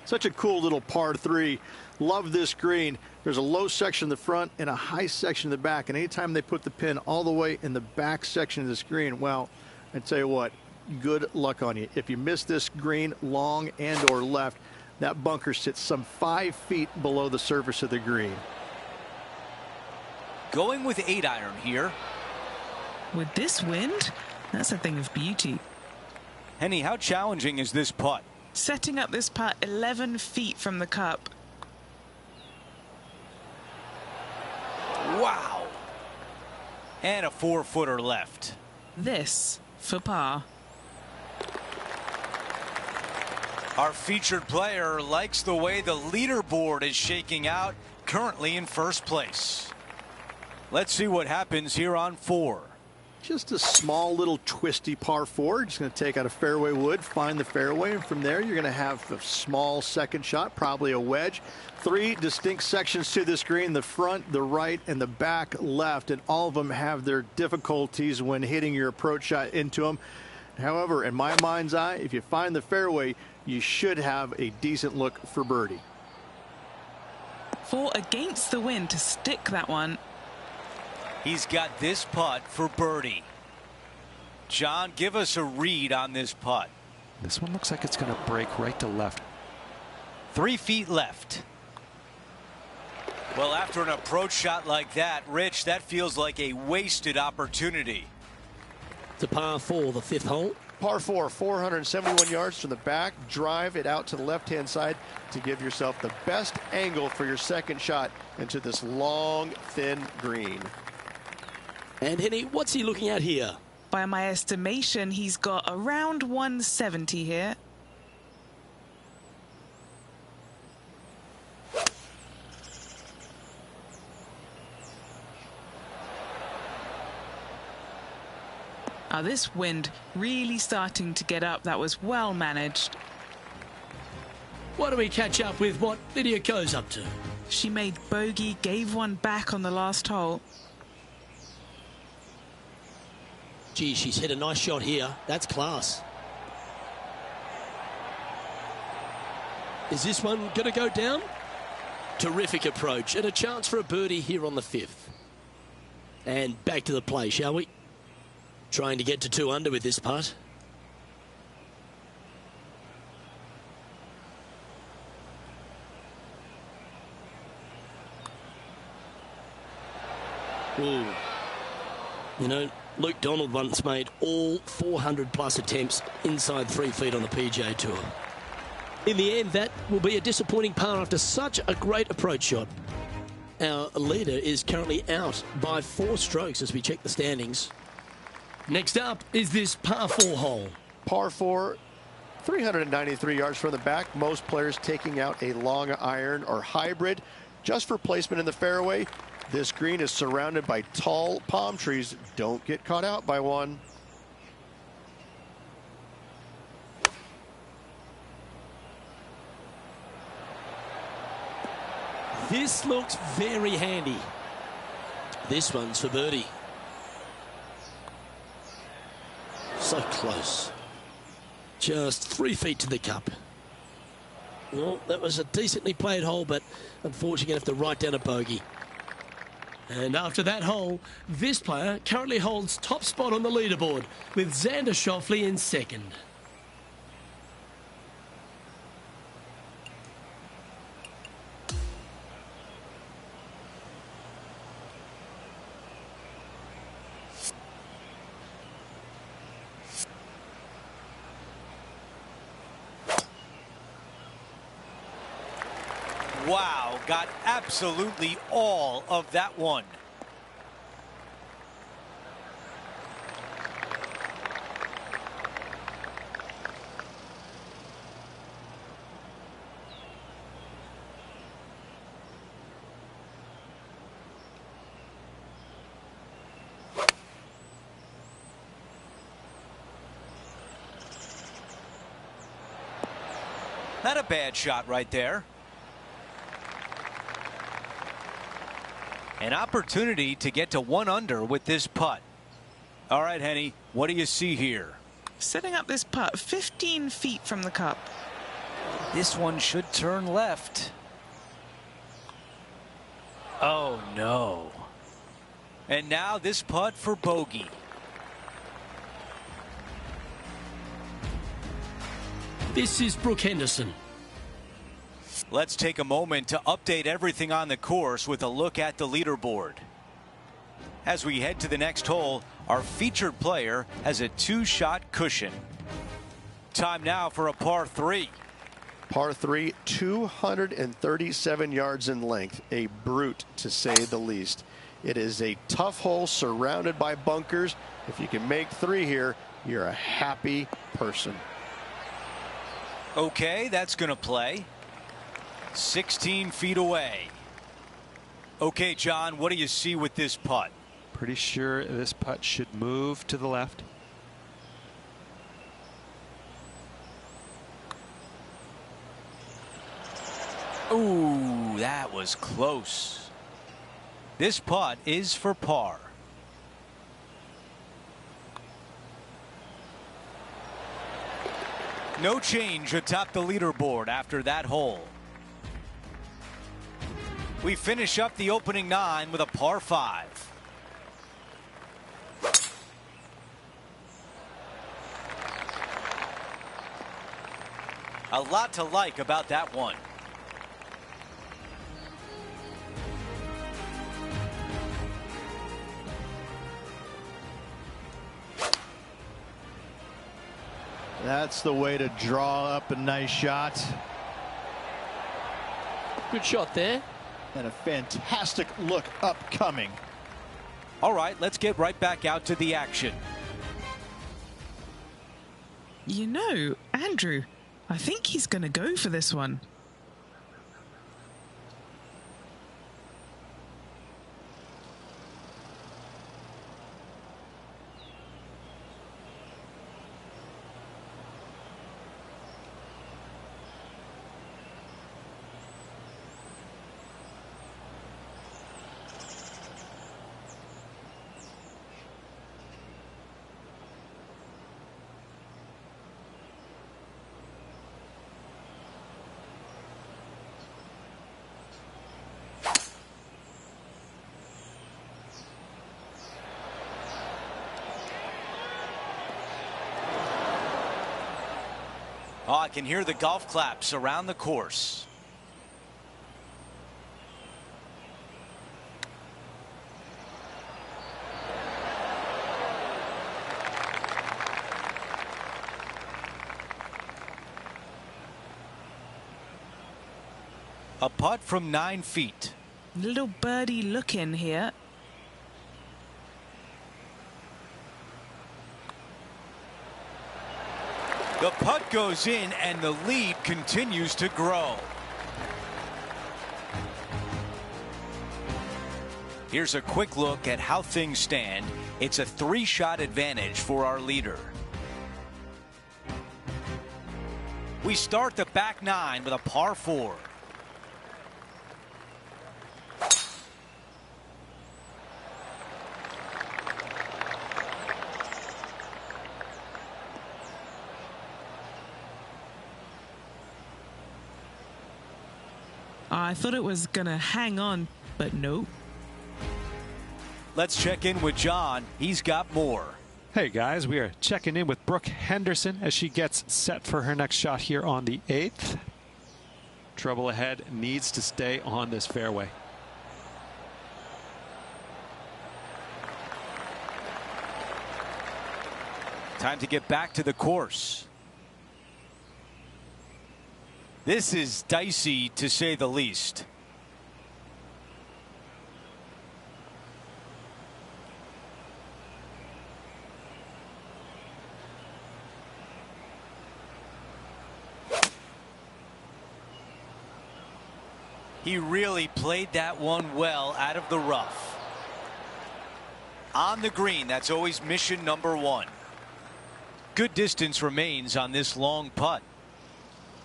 Such a cool little par 3. Love this green. There's a low section in the front and a high section in the back. And anytime they put the pin all the way in the back section of this green, well, I tell you what, good luck on you. If you miss this green long and or left, that bunker sits some 5 feet below the surface of the green. Going with 8-iron here. With this wind, that's a thing of beauty. Henny, how challenging is this putt? Setting up this putt 11 feet from the cup. Wow. And a 4-footer left. This for par. Our featured player likes the way the leaderboard is shaking out, currently in first place. Let's see what happens here on 4. Just a small little twisty par 4. Just going to take out a fairway wood, find the fairway, and from there you're going to have a small second shot, probably a wedge. 3 distinct sections to this green, the front, the right, and the back left, and all of them have their difficulties when hitting your approach shot into them. However, in my mind's eye, if you find the fairway, you should have a decent look for birdie. 4 against the wind to stick that one. He's got this putt for birdie. John, give us a read on this putt. This one looks like it's going to break right to left. 3 feet left. Well, after an approach shot like that, Rich, that feels like a wasted opportunity. It's a par 4, the 5th hole. Par 4, 471 yards from the back. Drive it out to the left-hand side to give yourself the best angle for your second shot into this long, thin green. And Henny, what's he looking at here? By my estimation, he's got around 170 here. This wind really starting to get up. That was well managed. Why don't we catch up with what Lydia Ko's up to? She made bogey, gave one back on the last hole. Gee, she's hit a nice shot here. That's class. Is this one going to go down? Terrific approach and a chance for a birdie here on the 5th. And back to the play, shall we? Trying to get to 2 under with this putt. Ooh. You know, Luke Donald once made all 400-plus attempts inside 3 feet on the PGA Tour. In the end, that will be a disappointing par after such a great approach shot. Our leader is currently out by 4 strokes as we check the standings. Next up is this par 4 hole. Par 4, 393 yards from the back. Most players taking out a long iron or hybrid just for placement in the fairway. This green is surrounded by tall palm trees. Don't get caught out by one. This looks very handy. This one's for birdie. So close. Just 3 feet to the cup. Well, that was a decently played hole, but unfortunately going to have to write down a bogey. And after that hole, this player currently holds top spot on the leaderboard with Xander Schauffele in 2nd. Wow, got absolutely all of that one. Not a bad shot right there. An opportunity to get to 1 under with this putt. All right, Henny, what do you see here? Setting up this putt 15 feet from the cup. This one should turn left. Oh, no. And now this putt for bogey. This is Brooke Henderson. Let's take a moment to update everything on the course with a look at the leaderboard. As we head to the next hole, our featured player has a 2-shot cushion. Time now for a par 3. Par 3, 237 yards in length. A brute, to say the least. It is a tough hole surrounded by bunkers. If you can make 3 here, you're a happy person. Okay, that's going to play. 16 feet away. Okay, John, what do you see with this putt? Pretty sure this putt should move to the left. Ooh, that was close. This putt is for par. No change atop the leaderboard after that hole. We finish up the opening 9 with a par 5. A lot to like about that one. That's the way to draw up a nice shot. Good shot there. And a fantastic look upcoming. All right, let's get right back out to the action. You know, Andrew, I think he's going to go for this one. Oh, I can hear the golf claps around the course. A putt from 9 feet. Little birdie look in here. The putt goes in and the lead continues to grow. Here's a quick look at how things stand. It's a 3-shot advantage for our leader. We start the back 9 with a par 4. I thought it was gonna hang on, but nope. Let's check in with John. He's got more. Hey guys, we are checking in with Brooke Henderson as she gets set for her next shot here on the 8th. Trouble ahead, needs to stay on this fairway. Time to get back to the course. This is dicey, to say the least. He really played that one well out of the rough. On the green, that's always mission number 1. Good distance remains on this long putt.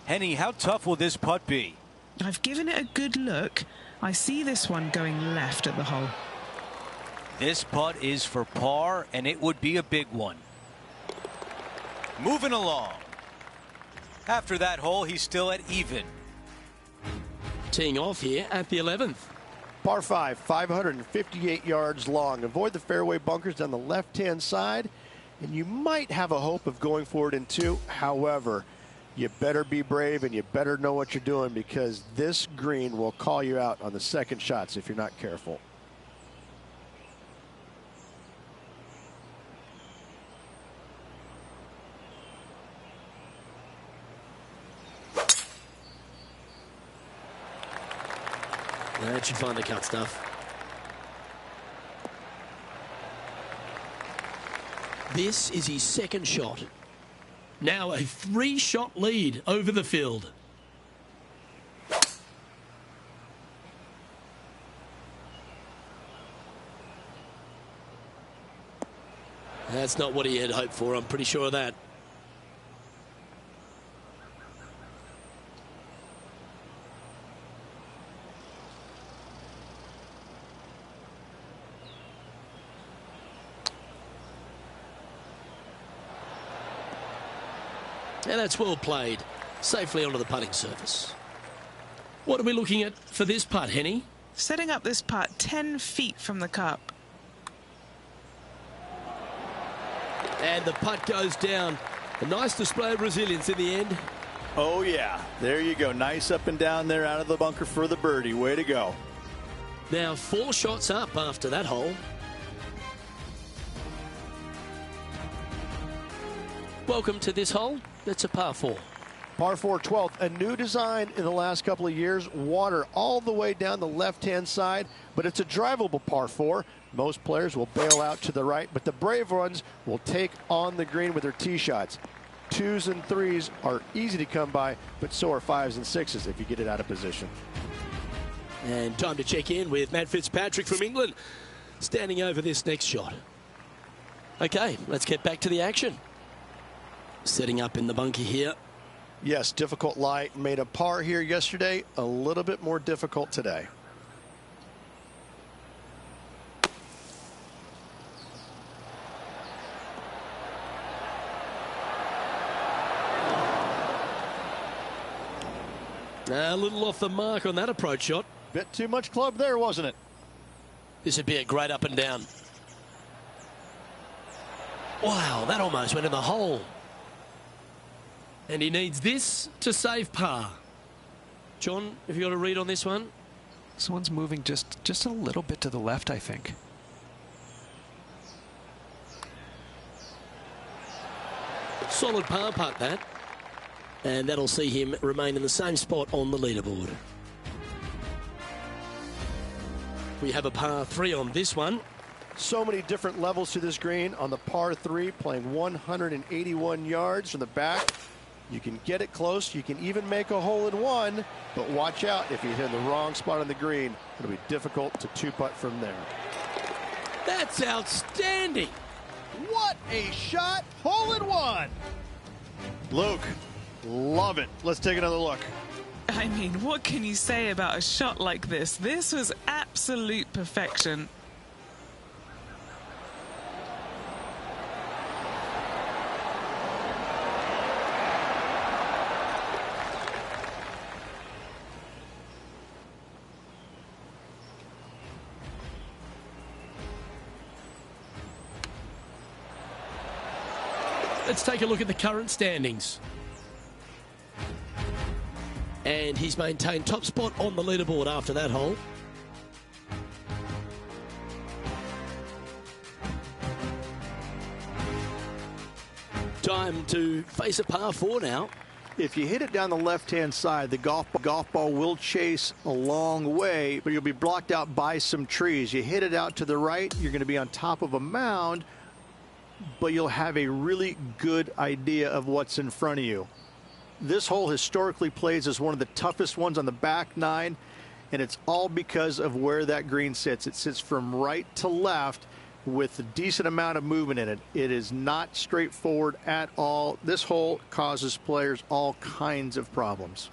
Henny, how tough will this putt be? I've given it a good look. I see this one going left at the hole. This putt is for par, and it would be a big one. Moving along. After that hole, he's still at even. Teeing off here at the 11th. Par 5, 558 yards long. Avoid the fairway bunkers down the left-hand side, and you might have a hope of going for it in 2. However, you better be brave and you better know what you're doing, because this green will call you out on the second shots if you're not careful. That should find the cut stuff. This is his second shot. Now a 3-shot lead over the field. That's not what he had hoped for, I'm pretty sure of that. And that's well played. Safely onto the putting surface. What are we looking at for this putt, Henny? Setting up this putt 10 feet from the cup. And the putt goes down. A nice display of resilience in the end. Oh, yeah. There you go. Nice up and down there out of the bunker for the birdie. Way to go. Now 4 shots up after that hole. Welcome to this hole. It's a par 4. Par 4, 12th. A new design in the last couple of years. Water all the way down the left-hand side, but it's a drivable par 4. Most players will bail out to the right, but the brave ones will take on the green with their tee shots. 2s and 3s are easy to come by, but so are 5s and 6s if you get it out of position. And time to check in with Matt Fitzpatrick from England, standing over this next shot. Okay, let's get back to the action. Setting up in the bunker here. Yes, difficult lie. Made a par here yesterday. A little bit more difficult today. A little off the mark on that approach shot. Bit too much club there, wasn't it? This would be a great up and down. Wow, that almost went in the hole. And he needs this to save par. John, have you got a read on this one? This one's moving just a little bit to the left, I think. Solid par putt, that. And that'll see him remain in the same spot on the leaderboard. We have a par 3 on this one. So many different levels to this green on the par 3, playing 181 yards from the back. You can get it close. You can even make a hole-in-one, but watch out if you hit the wrong spot on the green. It'll be difficult to two-putt from there. That's outstanding. What a shot! Hole-in-one! Luke, love it. Let's take another look. I mean, what can you say about a shot like this? This was absolute perfection. Let's take a look at the current standings. And he's maintained top spot on the leaderboard after that hole. Time to face a par 4 now. If you hit it down the left-hand side, the golf ball will chase a long way, but you'll be blocked out by some trees. You hit it out to the right, you're going to be on top of a mound, but you'll have a really good idea of what's in front of you. This hole historically plays as one of the toughest ones on the back nine, and it's all because of where that green sits. It sits from right to left with a decent amount of movement in it. It is not straightforward at all. This hole causes players all kinds of problems.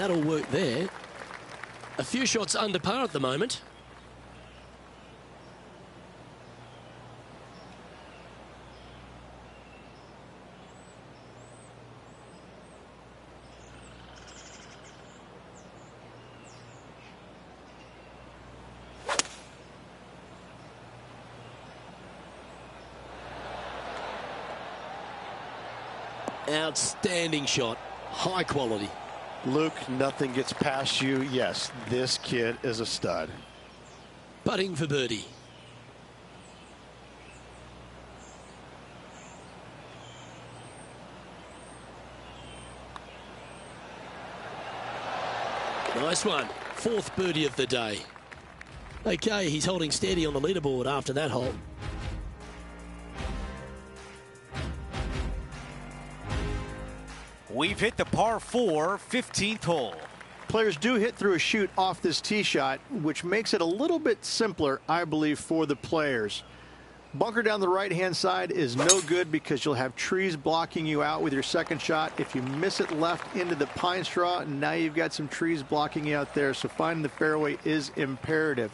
that'll work there. A few shots under par at the moment. Outstanding shot. High quality. Luke, nothing gets past you. Yes, this kid is a stud. Putting for birdie. Nice one. Fourth birdie of the day. Okay, he's holding steady on the leaderboard after that hole. We've hit the par 4, 15th hole. Players do hit through a chute off this tee shot, which makes it a little bit simpler, I believe, for the players. Bunker down the right-hand side is no good because you'll have trees blocking you out with your second shot. If you miss it left into the pine straw, now you've got some trees blocking you out there, so finding the fairway is imperative.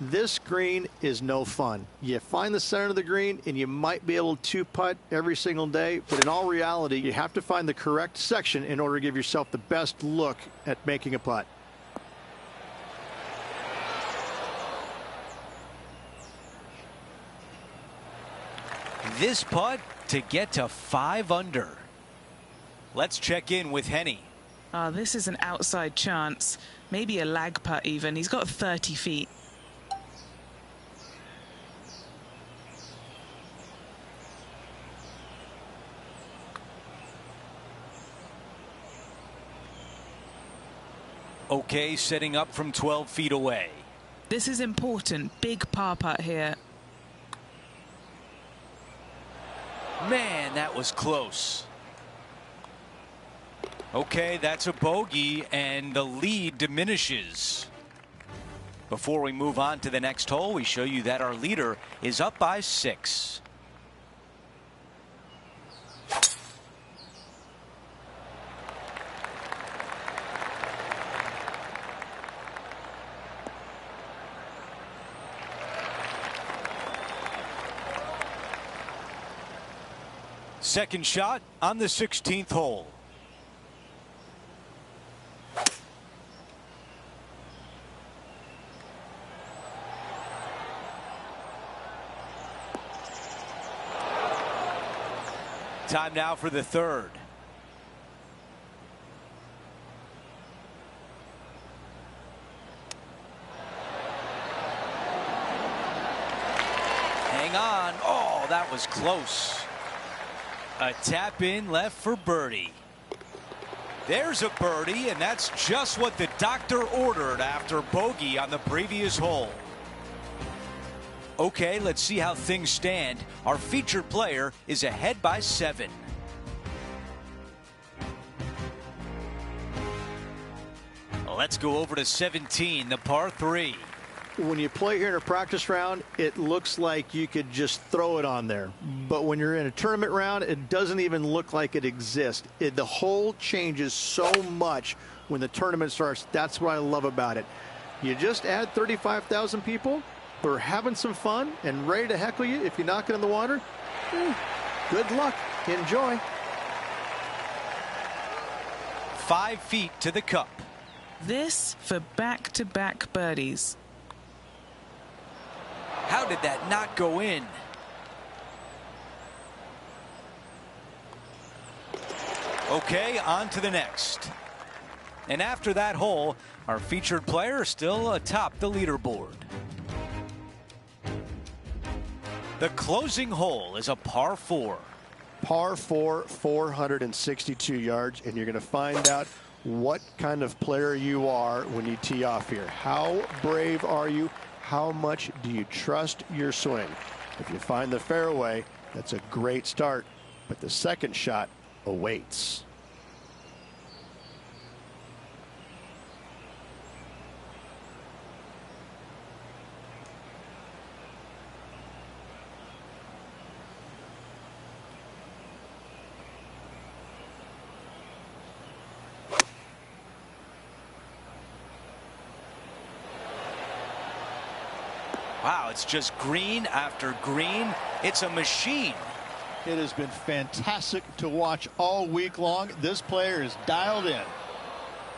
This green is no fun. You find the center of the green and you might be able to putt every single day, but in all reality, you have to find the correct section in order to give yourself the best look at making a putt. This putt to get to 5 under. Let's check in with Henny. Oh, this is an outside chance. Maybe a lag putt even. He's got 30 feet. Okay, setting up from 12 feet away. This is important. Big par putt here. Man, that was close. Okay, that's a bogey, and the lead diminishes. Before we move on to the next hole, we show you that our leader is up by 6. Second shot on the 16th hole. Time now for the third. Hang on. Oh, that was close. A tap in left for birdie. There's a birdie, and that's just what the doctor ordered after bogey on the previous hole. Okay, let's see how things stand. Our featured player is ahead by 7. Let's go over to 17, the par 3. When you play here in a practice round, it looks like you could just throw it on there. But when you're in a tournament round, it doesn't even look like it exists. The hole changes so much when the tournament starts. That's what I love about it. You just add 35,000 people who are having some fun and ready to heckle you if you knock it in the water. Good luck. Enjoy. 5 feet to the cup. This for back-to-back birdies. How did that not go in? Okay, on to the next. And after that hole, our featured player is still atop the leaderboard. The closing hole is a par 4. Par 4, 462 yards, and you're going to find out what kind of player you are when you tee off here. How brave are you? How much do you trust your swing? If you find the fairway, that's a great start, but the second shot awaits. Wow, it's just green after green. It's a machine. It has been fantastic to watch all week long. This player is dialed in.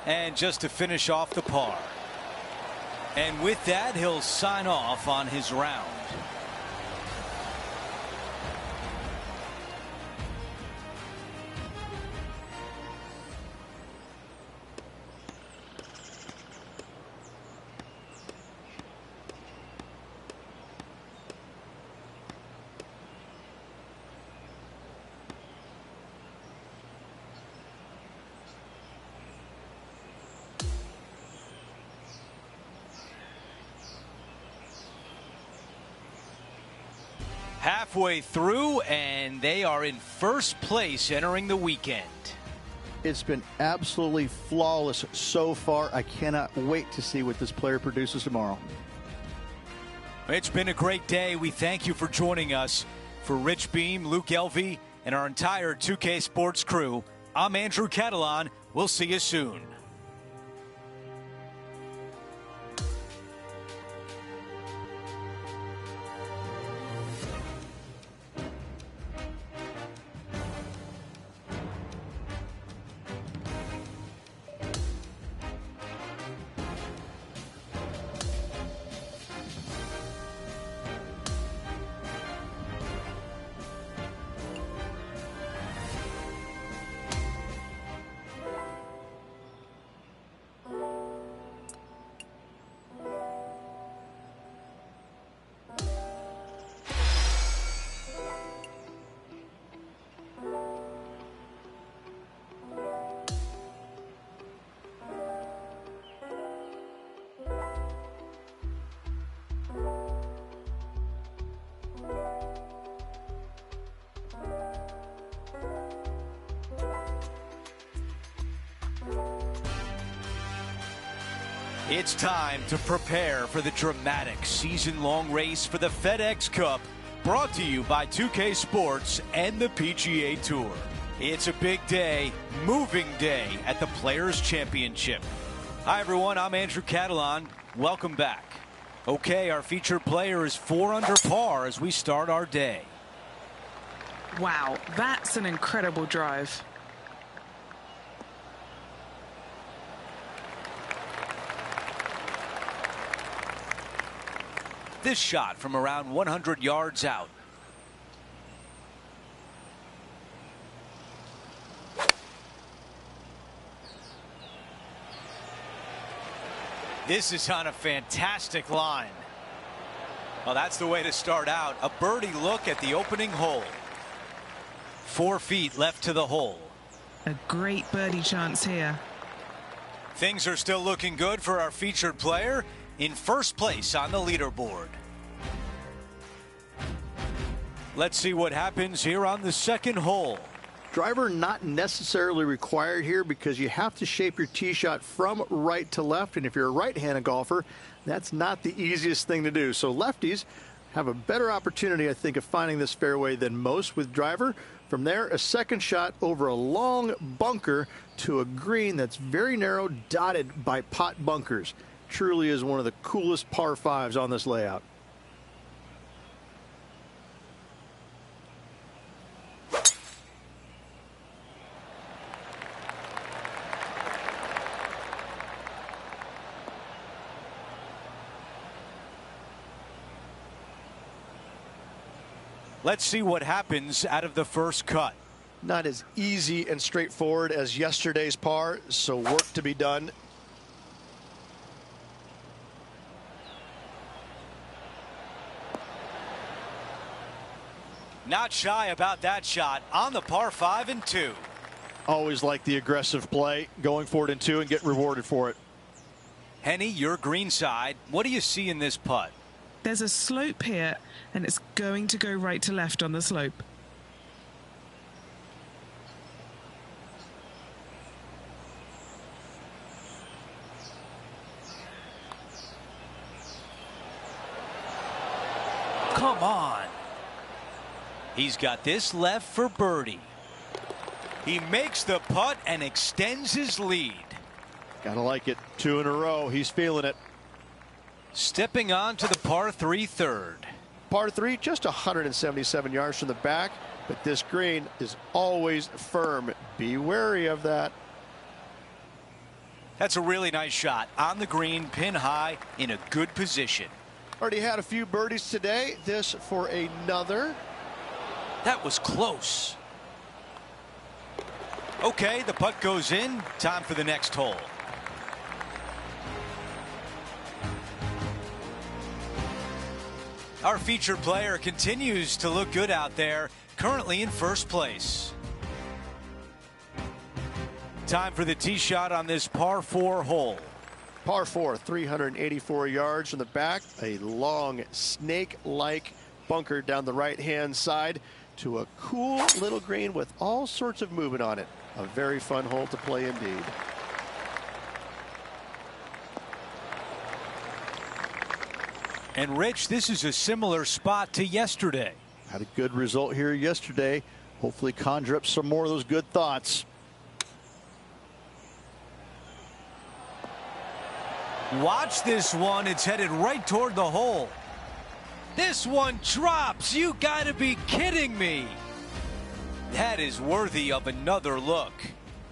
And just to finish off the par. And with that, he'll sign off on his round. Halfway through, and they are in first place entering the weekend. It's been absolutely flawless so far. I cannot wait to see what this player produces tomorrow. It's been a great day. We thank you for joining us. For Rich Beam, Luke Elvey, and our entire 2K Sports crew, I'm Andrew Catalan. We'll see you soon. It's time to prepare for the dramatic season-long race for the FedEx Cup, brought to you by 2K Sports and the PGA Tour. It's a big day, moving day at the Players' Championship. Hi, everyone. I'm Andrew Catalan. Welcome back. Okay, our featured player is 4 under par as we start our day. Wow, that's an incredible drive. This shot from around 100 yards out. This is on a fantastic line. Well, that's the way to start out. A birdie look at the opening hole. 4 feet left to the hole. A great birdie chance here. Things are still looking good for our featured player in first place on the leaderboard. Let's see what happens here on the second hole. Driver not necessarily required here because you have to shape your tee shot from right to left. And if you're a right-handed golfer, that's not the easiest thing to do. So lefties have a better opportunity, I think, of finding this fairway than most with driver. From there, a second shot over a long bunker to a green that's very narrow, dotted by pot bunkers. Truly is one of the coolest par 5s on this layout. Let's see what happens out of the first cut. Not as easy and straightforward as yesterday's par, so work to be done. Not shy about that shot on the par 5 and 2. Always like the aggressive play, going for it in 2 and get rewarded for it. Henny, your green side. What do you see in this putt? There's a slope here, and it's going to go right to left on the slope. Come on. He's got this left for birdie. He makes the putt and extends his lead. Gotta like it. 2 in a row. He's feeling it. Stepping on to the par 3 third. Par 3, just 177 yards from the back, but this green is always firm. Be wary of that. That's a really nice shot. On the green, pin high, in a good position. Already had a few birdies today. This for another. That was close. Okay, the putt goes in. Time for the next hole. Our featured player continues to look good out there, currently in first place. Time for the tee shot on this par 4 hole. Par 4, 384 yards from the back. A long snake-like bunker down the right-hand side to a cool little green with all sorts of movement on it. A very fun hole to play indeed. And Rich, this is a similar spot to yesterday. Had a good result here yesterday. Hopefully conjure up some more of those good thoughts. Watch this one. It's headed right toward the hole. This one drops. You gotta be kidding me. That is worthy of another look.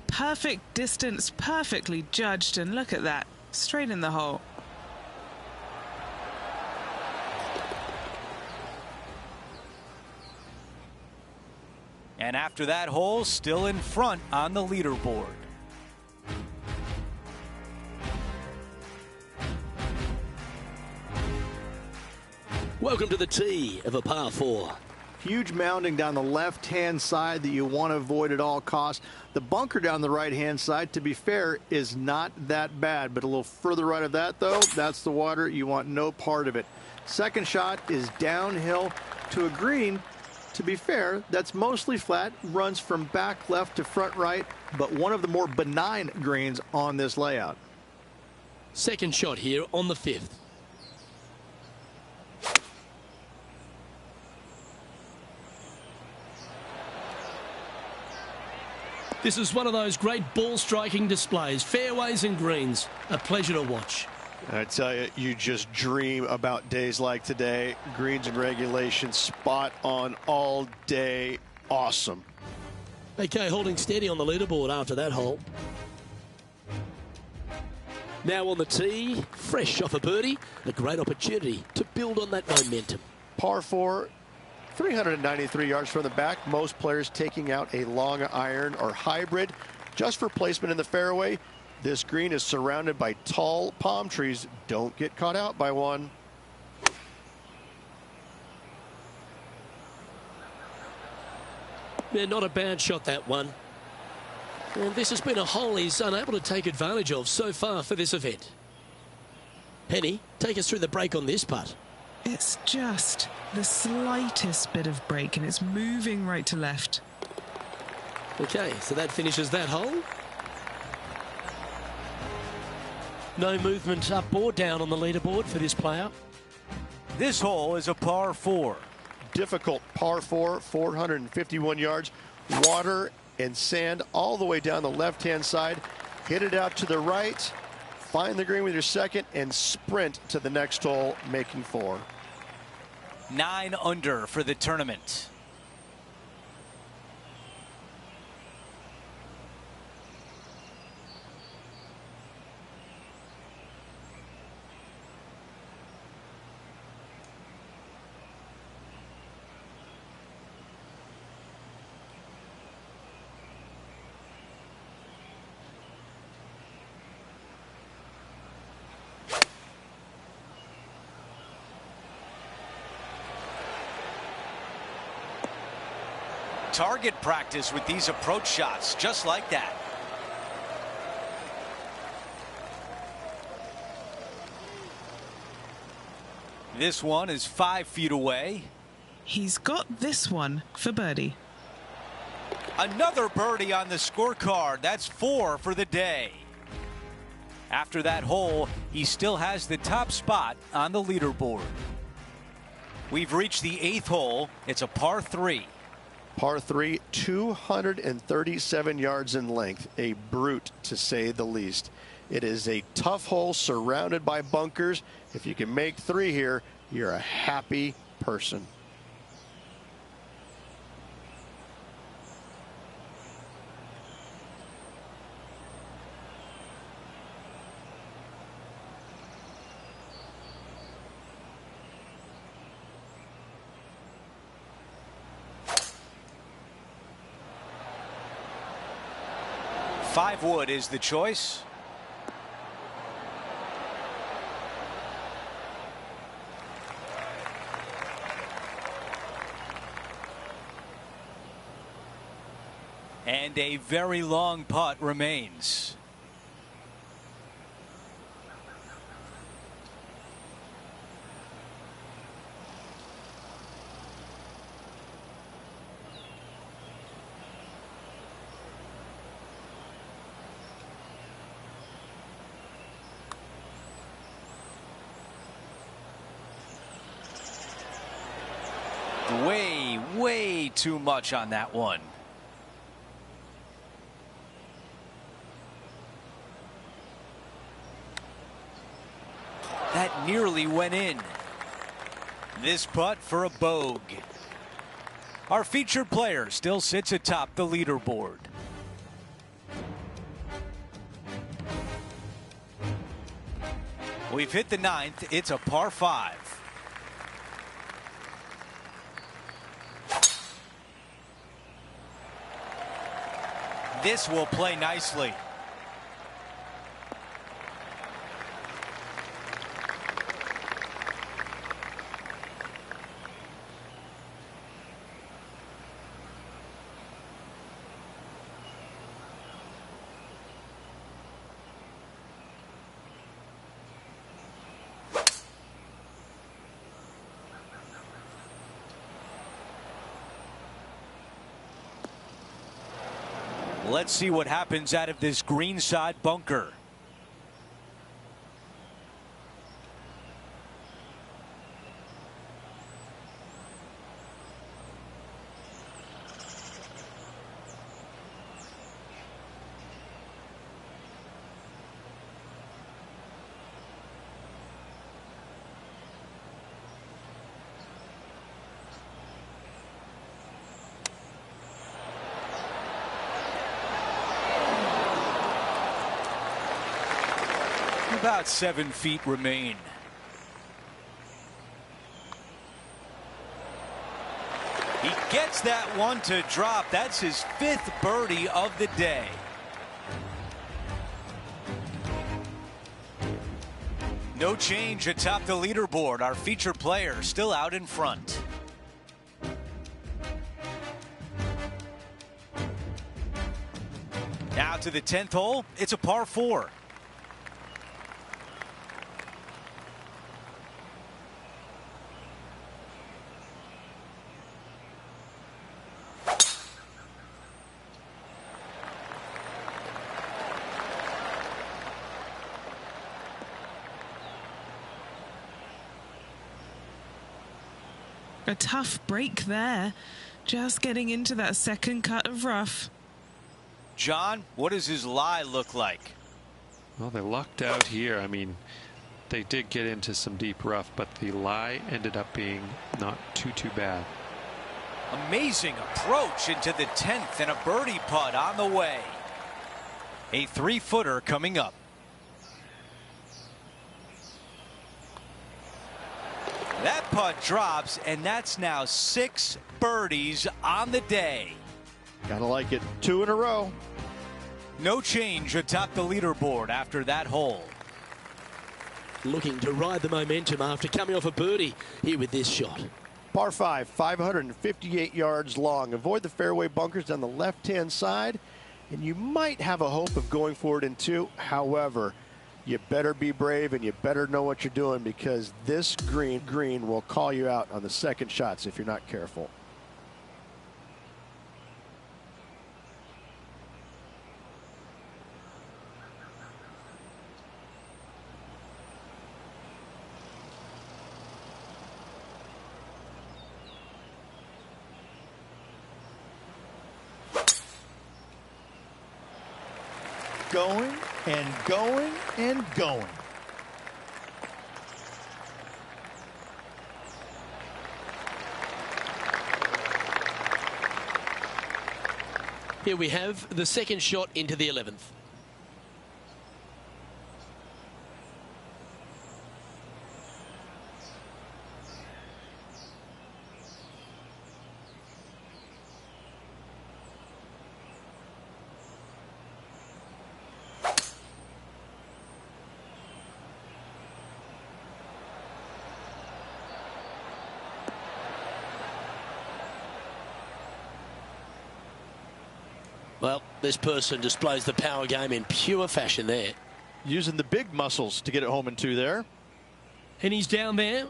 Perfect distance, perfectly judged, and look at that. Straight in the hole. And after that hole, still in front on the leaderboard. Welcome to the tee of a par 4. Huge mounding down the left-hand side that you want to avoid at all costs. The bunker down the right-hand side, to be fair, is not that bad. But a little further right of that, though, that's the water. You want no part of it. Second shot is downhill to a green. To be fair, that's mostly flat, runs from back left to front right, but one of the more benign greens on this layout. Second shot here on the 5th. This is one of those great ball striking displays. Fairways and greens. A pleasure to watch. I tell you, you just dream about days like today. Greens and regulation, spot on all day. Awesome. Okay, holding steady on the leaderboard after that hole. Now on the tee, fresh off a birdie, a great opportunity to build on that momentum. Par 4, 393 yards from the back. Most players taking out a long iron or hybrid just for placement in the fairway. This green is surrounded by tall palm trees. Don't get caught out by one. Yeah, not a bad shot, that one. And this has been a hole he's unable to take advantage of so far for this event. Penny, take us through the break on this putt. It's just the slightest bit of break, and it's moving right to left. Okay, so that finishes that hole. No movement up or down on the leaderboard for this player. This hole is a par 4. Difficult par 4, 451 yards. Water and sand all the way down the left-hand side. Hit it out to the right. Find the green with your second and sprint to the next hole, making 4. 9 under for the tournament. Target practice with these approach shots, just like that. This one is 5 feet away. He's got this one for birdie. Another birdie on the scorecard. That's 4 for the day. After that hole, he still has the top spot on the leaderboard. We've reached the 8th hole. It's a par 3. Par 3, 237 yards in length. A brute, to say the least. It is a tough hole surrounded by bunkers. If you can make 3 here, you're a happy person. Five wood is the choice. And a very long putt remains. Way too much on that one. That nearly went in. This putt for a bogey. Our featured player still sits atop the leaderboard. We've hit the 9th. It's a par 5. This will play nicely. Let's see what happens out of this greenside bunker. About 7 feet remain. He gets that one to drop. That's his 5th birdie of the day. No change atop the leaderboard. Our featured player still out in front. Now to the 10th hole. It's a par 4. A tough break there, just getting into that second cut of rough. John, what does his lie look like? Well, they lucked out here. I mean, they did get into some deep rough, but the lie ended up being not too bad. Amazing approach into the 10th and a birdie putt on the way. A 3-footer coming up. That putt drops, and that's now 6 birdies on the day. Gotta like it. 2 in a row. No change atop the leaderboard after that hole. Looking to ride the momentum after coming off a birdie here with this shot. Par 5, 558 yards long. Avoid the fairway bunkers down the left-hand side, and you might have a hope of going for it in 2. However, you better be brave and you better know what you're doing, because this green will call you out on the second shots if you're not careful. Going and going and going. Here we have the second shot into the 11th. Well, this person displays the power game in pure fashion there. Using the big muscles to get it home in 2 there. And he's down there.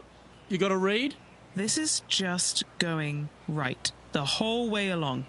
You got to read. This is just going right the whole way along.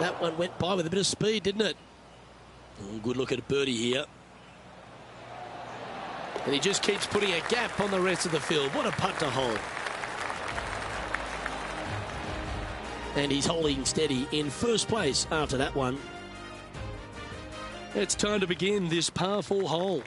That one went by with a bit of speed, didn't it? Oh, good look at birdie here. And he just keeps putting a gap on the rest of the field. What a putt to hold. And he's holding steady in first place after that one. It's time to begin this par 4 hole.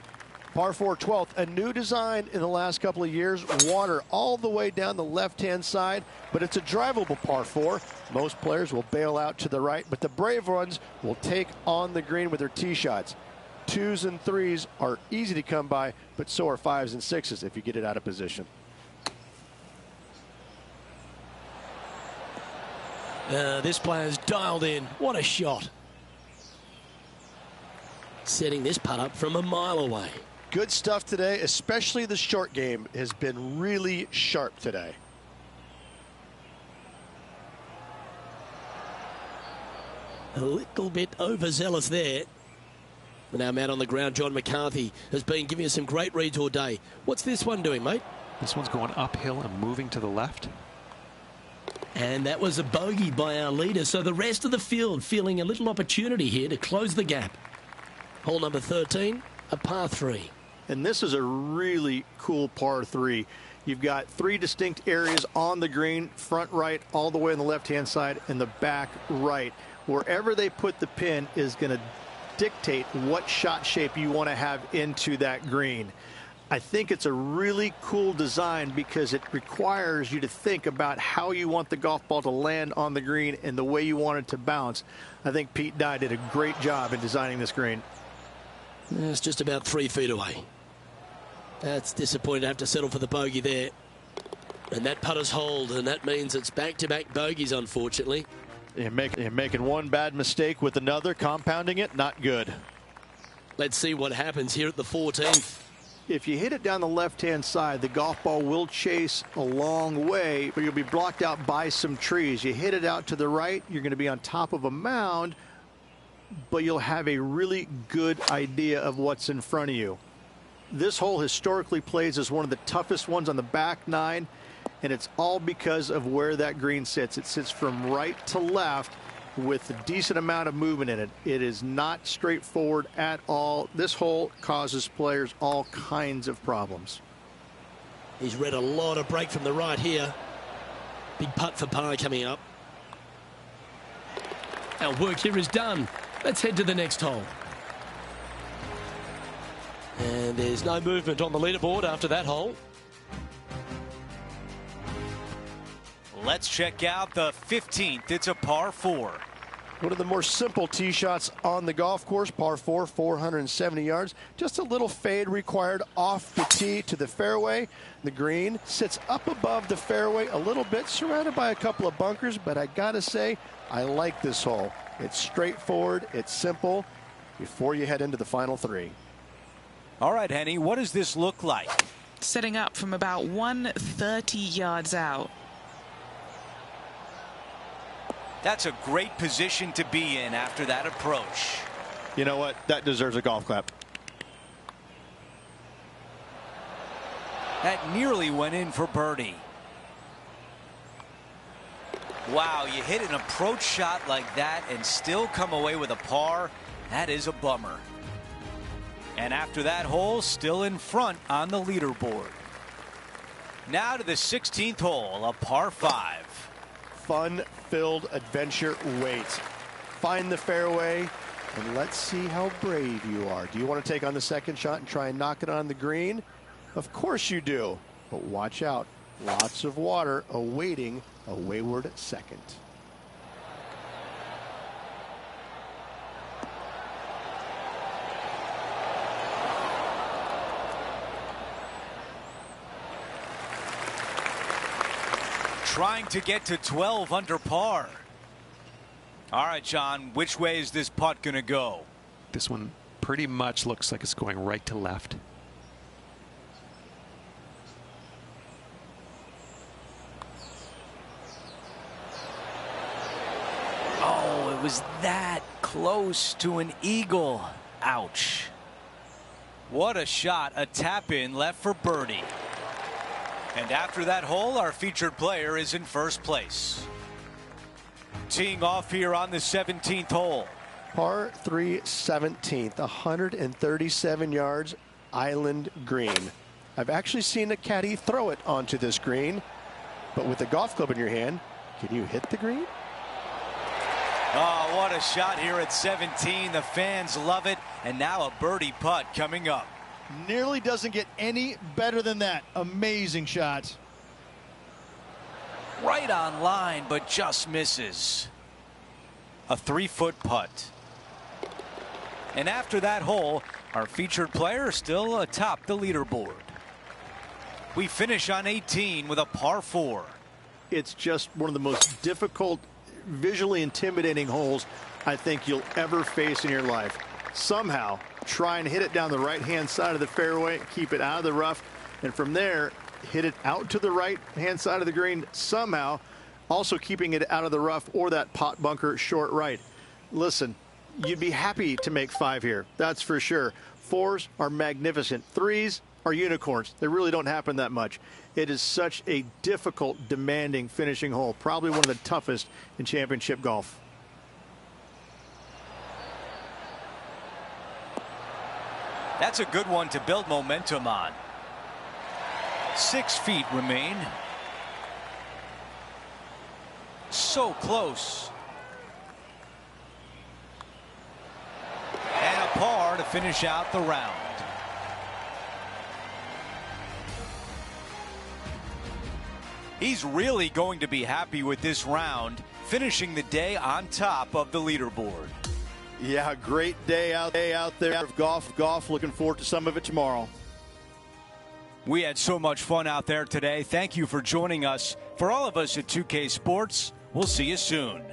Par 4 12th, a new design in the last couple of years. Water all the way down the left-hand side, but it's a drivable par 4. Most players will bail out to the right, but the brave ones will take on the green with their tee shots. 2s and 3s are easy to come by, but so are 5s and 6s if you get it out of position. This player's dialed in. What a shot. Setting this putt up from a mile away. Good stuff today, especially the short game has been really sharp today. A little bit overzealous there. But now man on the ground, John McCarthy, has been giving us some great reads all day. What's this one doing, mate? This one's going uphill and moving to the left. And that was a bogey by our leader. So the rest of the field feeling a little opportunity here to close the gap. Hole number 13, a par 3. And this is a really cool par 3. You've got 3 distinct areas on the green, front right, all the way on the left-hand side, and the back right. Wherever they put the pin is going to dictate what shot shape you want to have into that green. I think it's a really cool design because it requires you to think about how you want the golf ball to land on the green and the way you want it to bounce. I think Pete Dye did a great job in designing this green. It's just about 3 feet away. That's disappointing to have to settle for the bogey there. And that putter's hold, and that means it's back-to-back bogeys, unfortunately. You're making one bad mistake with another, compounding it, not good. Let's see what happens here at the 14th. If you hit it down the left-hand side, the golf ball will chase a long way, but you'll be blocked out by some trees. You hit it out to the right, you're going to be on top of a mound, but you'll have a really good idea of what's in front of you. This hole historically plays as one of the toughest ones on the back 9, and it's all because of where that green sits. It sits from right to left with a decent amount of movement in it. It is not straightforward at all. This hole causes players all kinds of problems. He's read a lot of break from the right here. Big putt for par coming up. Our work here is done. Let's head to the next hole. And there's no movement on the leaderboard after that hole. Let's check out the 15th. It's a par 4. One of the more simple tee shots on the golf course, par 4, 470 yards. Just a little fade required off the tee to the fairway. The green sits up above the fairway a little bit, surrounded by a couple of bunkers, but I gotta say, I like this hole. It's straightforward, it's simple, before you head into the final 3. All right, Henny, what does this look like? Setting up from about 130 yards out. That's a great position to be in after that approach. You know what? That deserves a golf clap. That nearly went in for birdie. Wow, you hit an approach shot like that and still come away with a par. That is a bummer. And after that hole, still in front on the leaderboard. Now to the 16th hole, a par 5. Fun-filled adventure waits. Find the fairway, and let's see how brave you are. Do you want to take on the second shot and try and knock it on the green? Of course you do, but watch out. Lots of water awaiting a wayward second. Trying to get to 12 under par. All right, John, which way is this putt going to go? This one pretty much looks like it's going right to left. Oh, it was that close to an eagle. Ouch. What a shot. A tap in left for birdie. And after that hole, our featured player is in first place. teeing off here on the 17th hole. Par 3 17th, 137 yards, island green. I've actually seen a caddy throw it onto this green, but with a golf club in your hand, can you hit the green? Oh, what a shot here at 17. The fans love it. And now a birdie putt coming up. Nearly doesn't get any better than that. Amazing shot. Right on line, but just misses. A 3-foot putt. And after that hole, our featured player still atop the leaderboard. We finish on 18 with a par 4. It's just one of the most difficult, visually intimidating holes I think you'll ever face in your life. Somehow try and hit it down the right-hand side of the fairway, keep it out of the rough, and from there hit it out to the right-hand side of the green somehow, also keeping it out of the rough or that pot bunker short right. Listen, you'd be happy to make 5 here, that's for sure. 4s are magnificent. 3s are unicorns. They really don't happen that much. It is such a difficult, demanding finishing hole, probably one of the toughest in championship golf. That's a good one to build momentum on. 6 feet remain. So close. And a par to finish out the round. He's really going to be happy with this round, finishing the day on top of the leaderboard. Yeah, great day out there of golf. Looking forward to some of it tomorrow. We had so much fun out there today. Thank you for joining us. For all of us at 2K Sports, we'll see you soon.